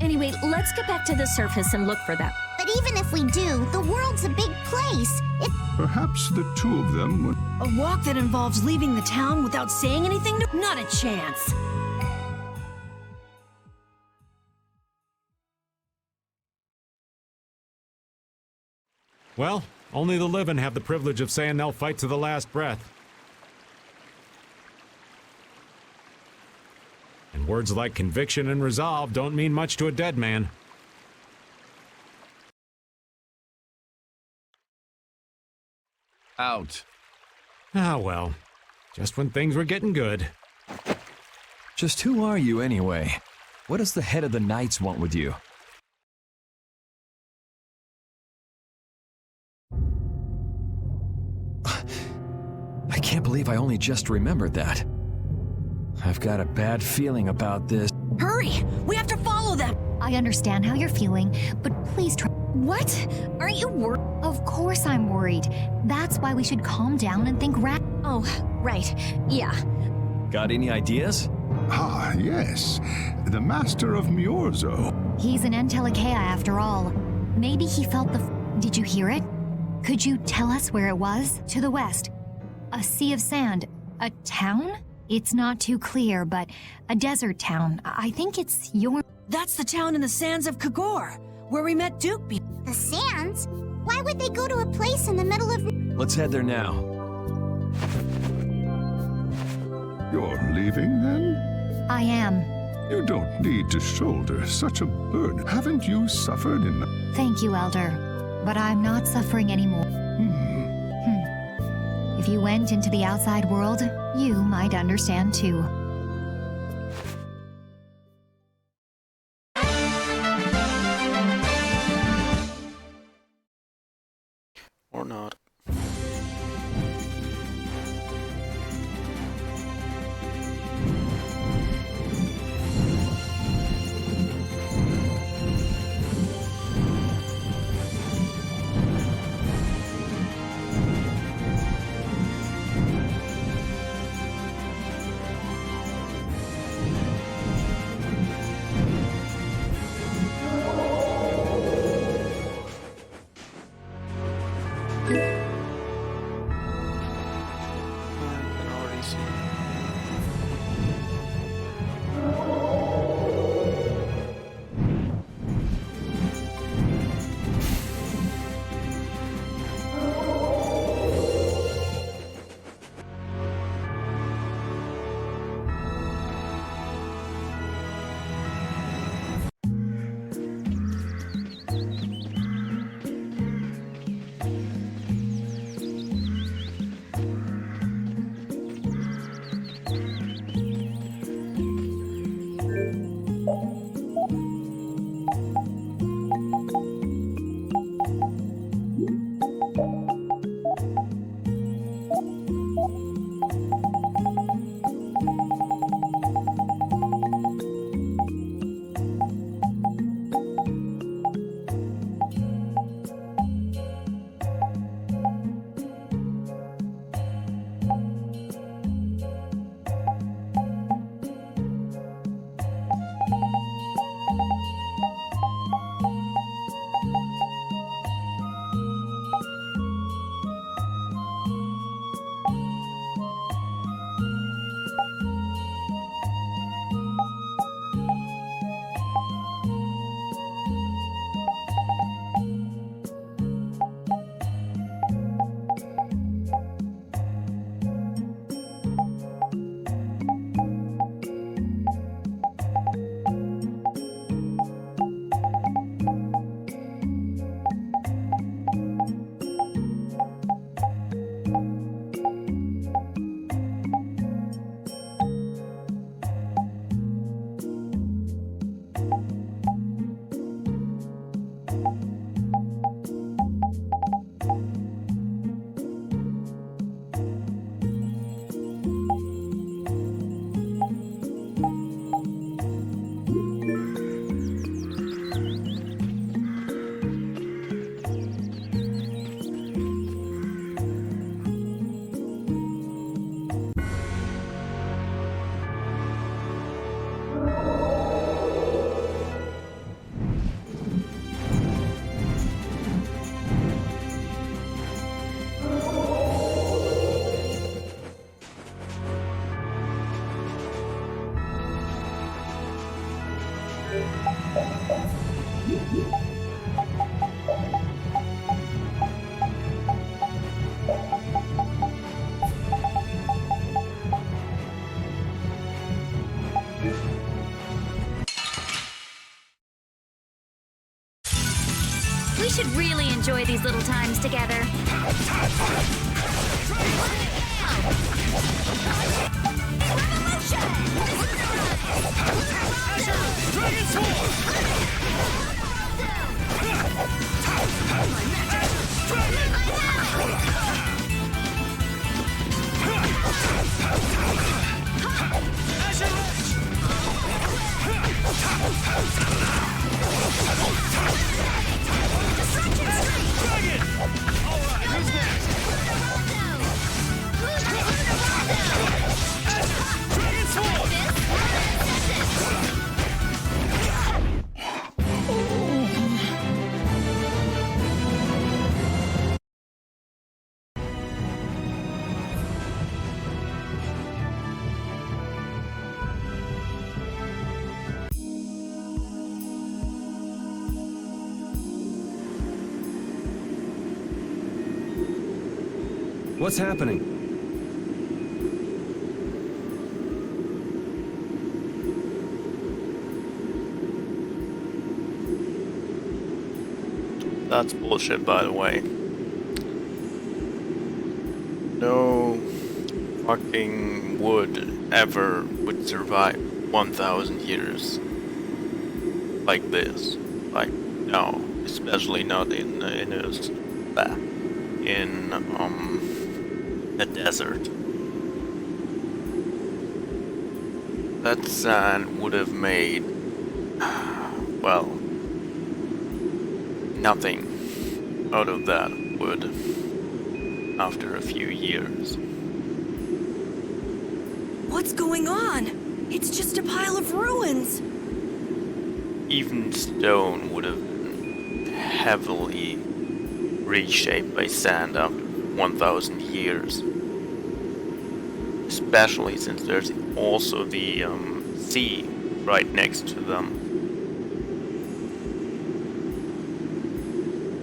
Anyway, let's get back to the surface and look for them. But even if we do, the world's a big place. Perhaps the two of them would... A walk that involves leaving the town without saying anything? Not a chance. Well, only the living have the privilege of saying they'll fight to the last breath. And words like conviction and resolve don't mean much to a dead man. Out. Ah, well. Just when things were getting good. Just who are you anyway? What does the head of the Knights want with you? I can't believe I only just remembered that. I've got a bad feeling about this. Hurry! We have to follow them! I understand how you're feeling, but please try. What? Aren't you worried? Of course I'm worried. That's why we should calm down and think Oh, right. Yeah. Got any ideas? Ah, yes. The Master of Miorzo. He's an Entelekea after all. Maybe he felt the... Did you hear it? Could you tell us where it was? To the west. A sea of sand. A town? It's not too clear, but a desert town. I think it's your... That's the town in the sands of Kagor, where we met Duke. The sands? Why would they go to a place in the middle of... Let's head there now. You're leaving, then? I am. You don't need to shoulder such a burden. Haven't you suffered enough? Thank you, Elder. But I'm not suffering anymore. If you went into the outside world, you might understand too. Or not. enjoy these little times together. What's happening? That's bullshit, by the way. No fucking wood ever would survive 1,000 years like this. Like, no, especially not in a desert. That sand would have made, well, nothing out of that wood after a few years. What's going on? It's just a pile of ruins. Even stone would have been heavily reshaped by sand after 1,000 years. Especially since there's also the sea right next to them.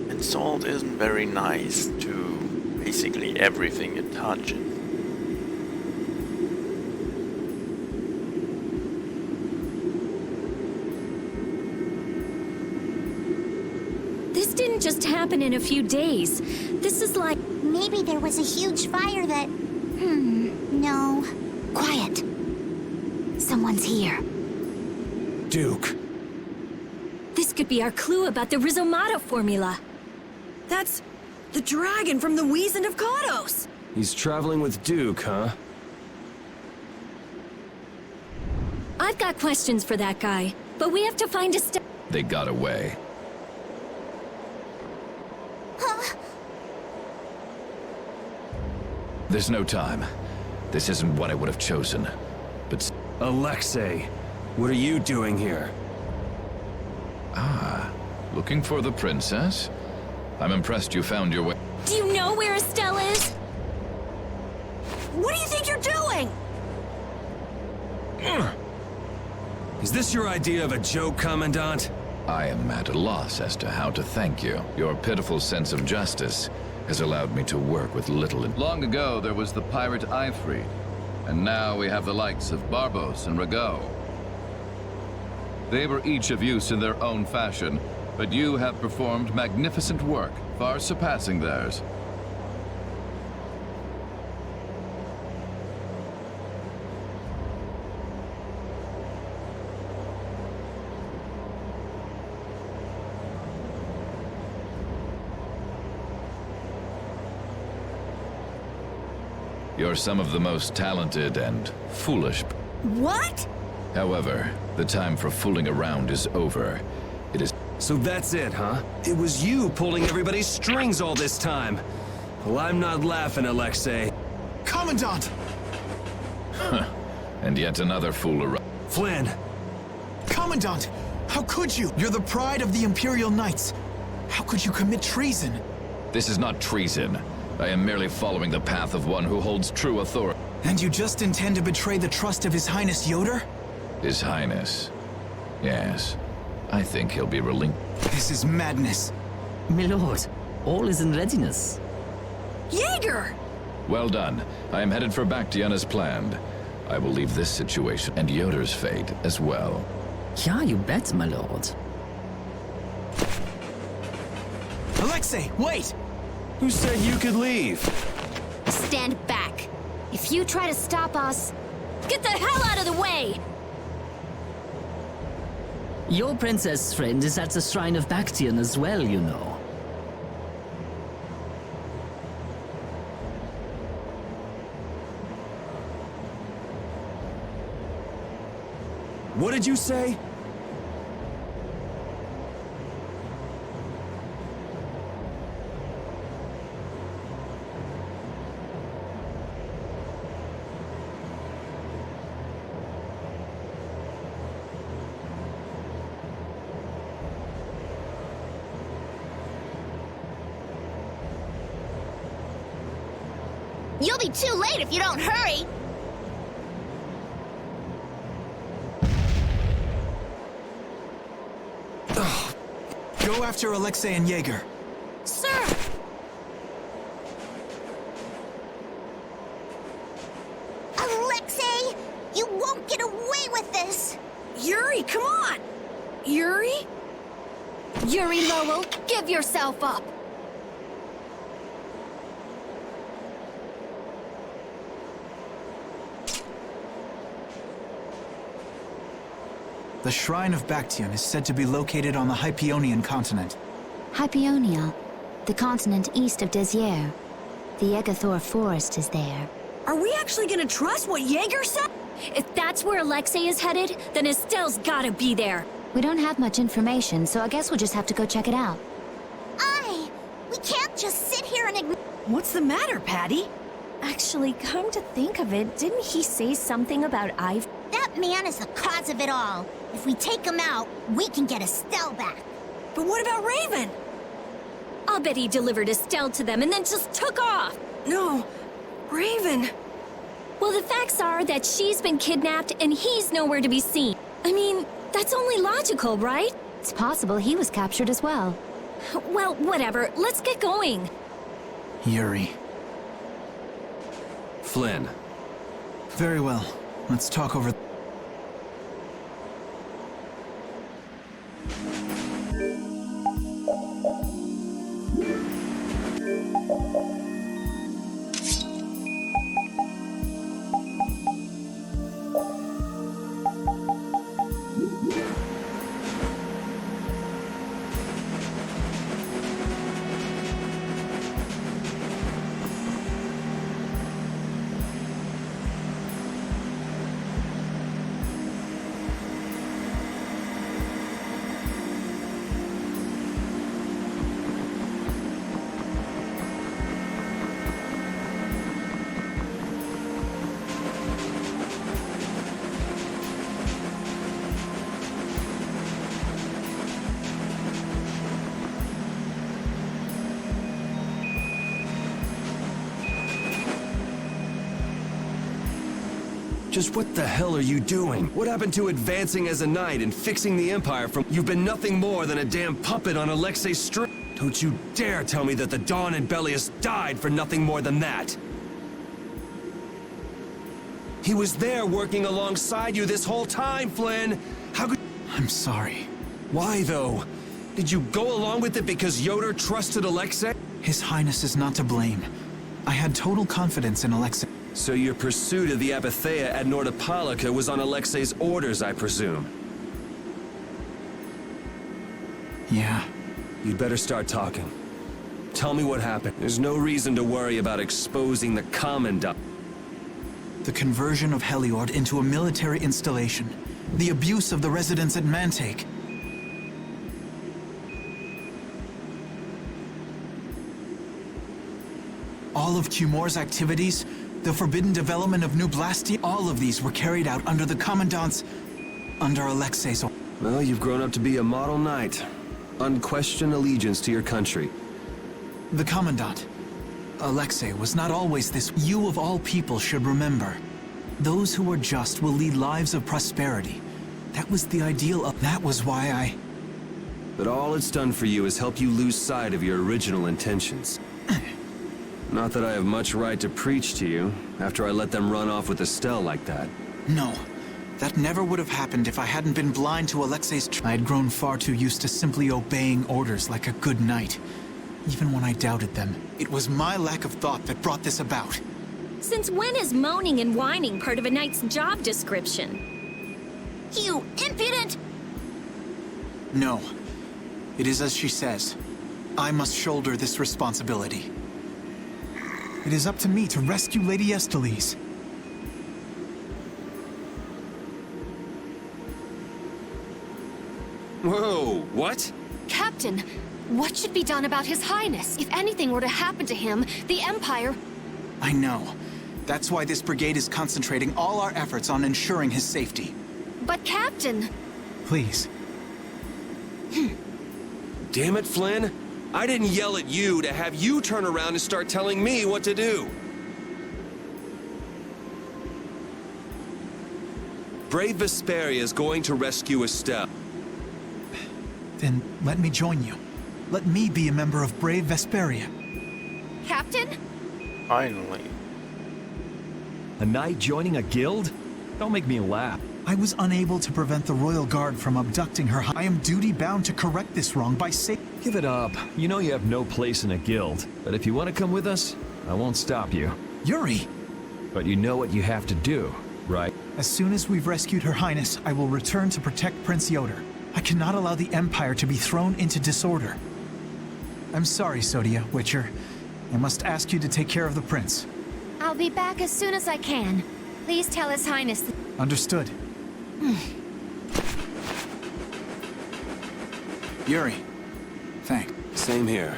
And salt isn't very nice to basically everything it touches. This didn't just happen in a few days. This is like... Maybe there was a huge fire that... no. Quiet. Someone's here. Duke. This could be our clue about the Rhizomato formula. That's the dragon from the Wizened of Kodos. He's traveling with Duke, huh? I've got questions for that guy, but we have to find a step. They got away. There's no time. This isn't what I would have chosen. But... Alexei, what are you doing here? Ah, looking for the princess? I'm impressed you found your way. Do you know where Estelle is? What do you think you're doing? Is this your idea of a joke, Commandant? I am at a loss as to how to thank you. Your pitiful sense of justice has allowed me to work with little... Long ago, there was the pirate Ifrit, and now we have the likes of Barbos and Rago. They were each of use in their own fashion, but you have performed magnificent work, far surpassing theirs. You're some of the most talented and foolish. What? However, the time for fooling around is over. It is... So that's it, huh? It was you pulling everybody's strings all this time. Well, I'm not laughing, Alexei. Commandant! And yet another fool around. Flynn! Commandant! How could you? You're the pride of the Imperial Knights. How could you commit treason? This is not treason. I am merely following the path of one who holds true authority. And you just intend to betray the trust of His Highness Yoder? His Highness. Yes. I think he'll be relinquished. This is madness. My lord, all is in readiness. Jaeger! Well done. I am headed for Bactian as planned. I will leave this situation and Yoder's fate as well. Yeah, you bet, my lord. Alexei! Alexei, wait! Who said you could leave? Stand back. If you try to stop us, get the hell out of the way! Your princess friend is at the Shrine of Bactian as well, you know. What did you say? You'll be too late if you don't hurry! Go after Alexei and Jaeger. Sir! Alexei! You won't get away with this! Yuri, come on! Yuri? Yuri Lowell, give yourself up! The Shrine of Bactian is said to be located on the Hypionian continent. Hypionia, the continent east of Desier. The Egathor forest is there. Are we actually gonna trust what Jaeger said? If that's where Alexei is headed, then Estelle's gotta be there. We don't have much information, so I guess we'll just have to go check it out. We can't just sit here and ignore— What's the matter, Patty? Actually, come to think of it, didn't he say something about Ive? That man is the cause of it all. If we take him out, we can get Estelle back. But what about Raven? I'll bet he delivered Estelle to them and then just took off. No, Raven. Well, the facts are that she's been kidnapped and he's nowhere to be seen. I mean, that's only logical, right? It's possible he was captured as well. Well, whatever. Let's get going. Yuri. Flynn. Very well. Let's talk over... Just what the hell are you doing? What happened to advancing as a knight and fixing the Empire from... You've been nothing more than a damn puppet on Alexei's string. Don't you dare tell me that the Dawn and Bellius died for nothing more than that. He was there working alongside you this whole time, Flynn. How could... I'm sorry. Why, though? Did you go along with it because Yoder trusted Alexei? His Highness is not to blame. I had total confidence in Alexei. So your pursuit of the Apatheia at Nordopolica was on Alexei's orders, I presume? Yeah. You'd better start talking. Tell me what happened. There's no reason to worry about exposing the Commandant. The conversion of Heliord into a military installation. The abuse of the residents at Mantake. All of Cumor's activities, the forbidden development of New Blastia, all of these were carried out under the Commandant's... under Alexei's... Well, you've grown up to be a model knight. Unquestioned allegiance to your country. The Commandant, Alexei, was not always this. You of all people should remember. Those who are just will lead lives of prosperity. That was the ideal of... That was why I... But all it's done for you is help you lose sight of your original intentions. Not that I have much right to preach to you, after I let them run off with Estelle like that. No. That never would have happened if I hadn't been blind to Alexei's... I had grown far too used to simply obeying orders like a good knight. Even when I doubted them, it was my lack of thought that brought this about. Since when is moaning and whining part of a knight's job description? You impudent! No. It is as she says. I must shoulder this responsibility. It is up to me to rescue Lady Estellise. Whoa, what? Captain, what should be done about His Highness? If anything were to happen to him, the Empire... I know. That's why this brigade is concentrating all our efforts on ensuring his safety. But Captain... Please. Damn it, Flynn. I didn't yell at you to have you turn around and start telling me what to do. Brave Vesperia is going to rescue Estelle. Then let me join you. Let me be a member of Brave Vesperia. Captain? Finally. A knight joining a guild? Don't make me laugh. I was unable to prevent the Royal Guard from abducting her. I am duty-bound to correct this wrong by Give it up. You know you have no place in a guild. But if you want to come with us, I won't stop you. Yuri! But you know what you have to do, right? As soon as we've rescued Her Highness, I will return to protect Prince Yoder. I cannot allow the Empire to be thrown into disorder. I'm sorry, Sodia, Witcher. I must ask you to take care of the prince. I'll be back as soon as I can. Please tell His Highness... Understood. Yuri. Thanks. Same here.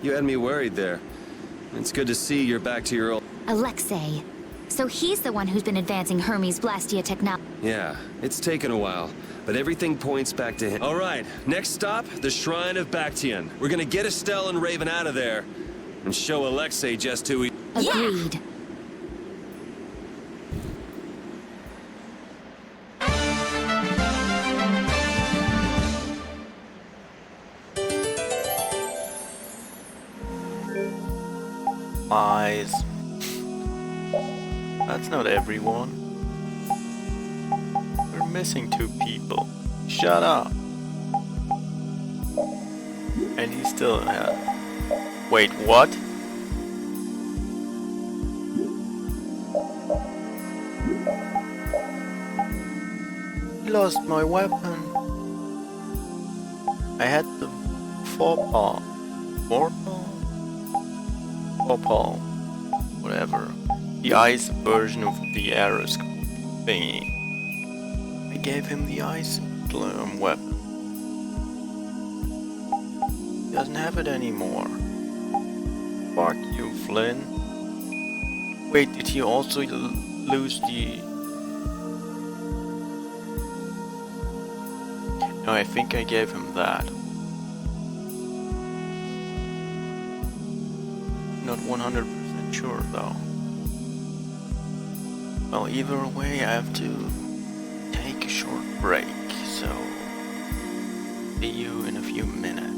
You had me worried there. It's good to see you're back to your old... Alexei. So he's the one who's been advancing Hermes Blastia technology. Yeah, it's taken a while, but everything points back to him. All right, next stop, the Shrine of Bactian. We're gonna get Estelle and Raven out of there, and show Alexei just who he... Agreed. Lies. That's not everyone. We're missing 2 people. Shut up. And he still wait, what? He lost my weapon. I had the forepaw. Forepaw? Whatever. The ice version of the Arrows thingy. I gave him the ice weapon. He doesn't have it anymore. Fuck you, Flynn. Wait, did he also lose the... No, I think I gave him that. Not 100% sure though. Well, either way, I have to take a short break, so see you in a few minutes.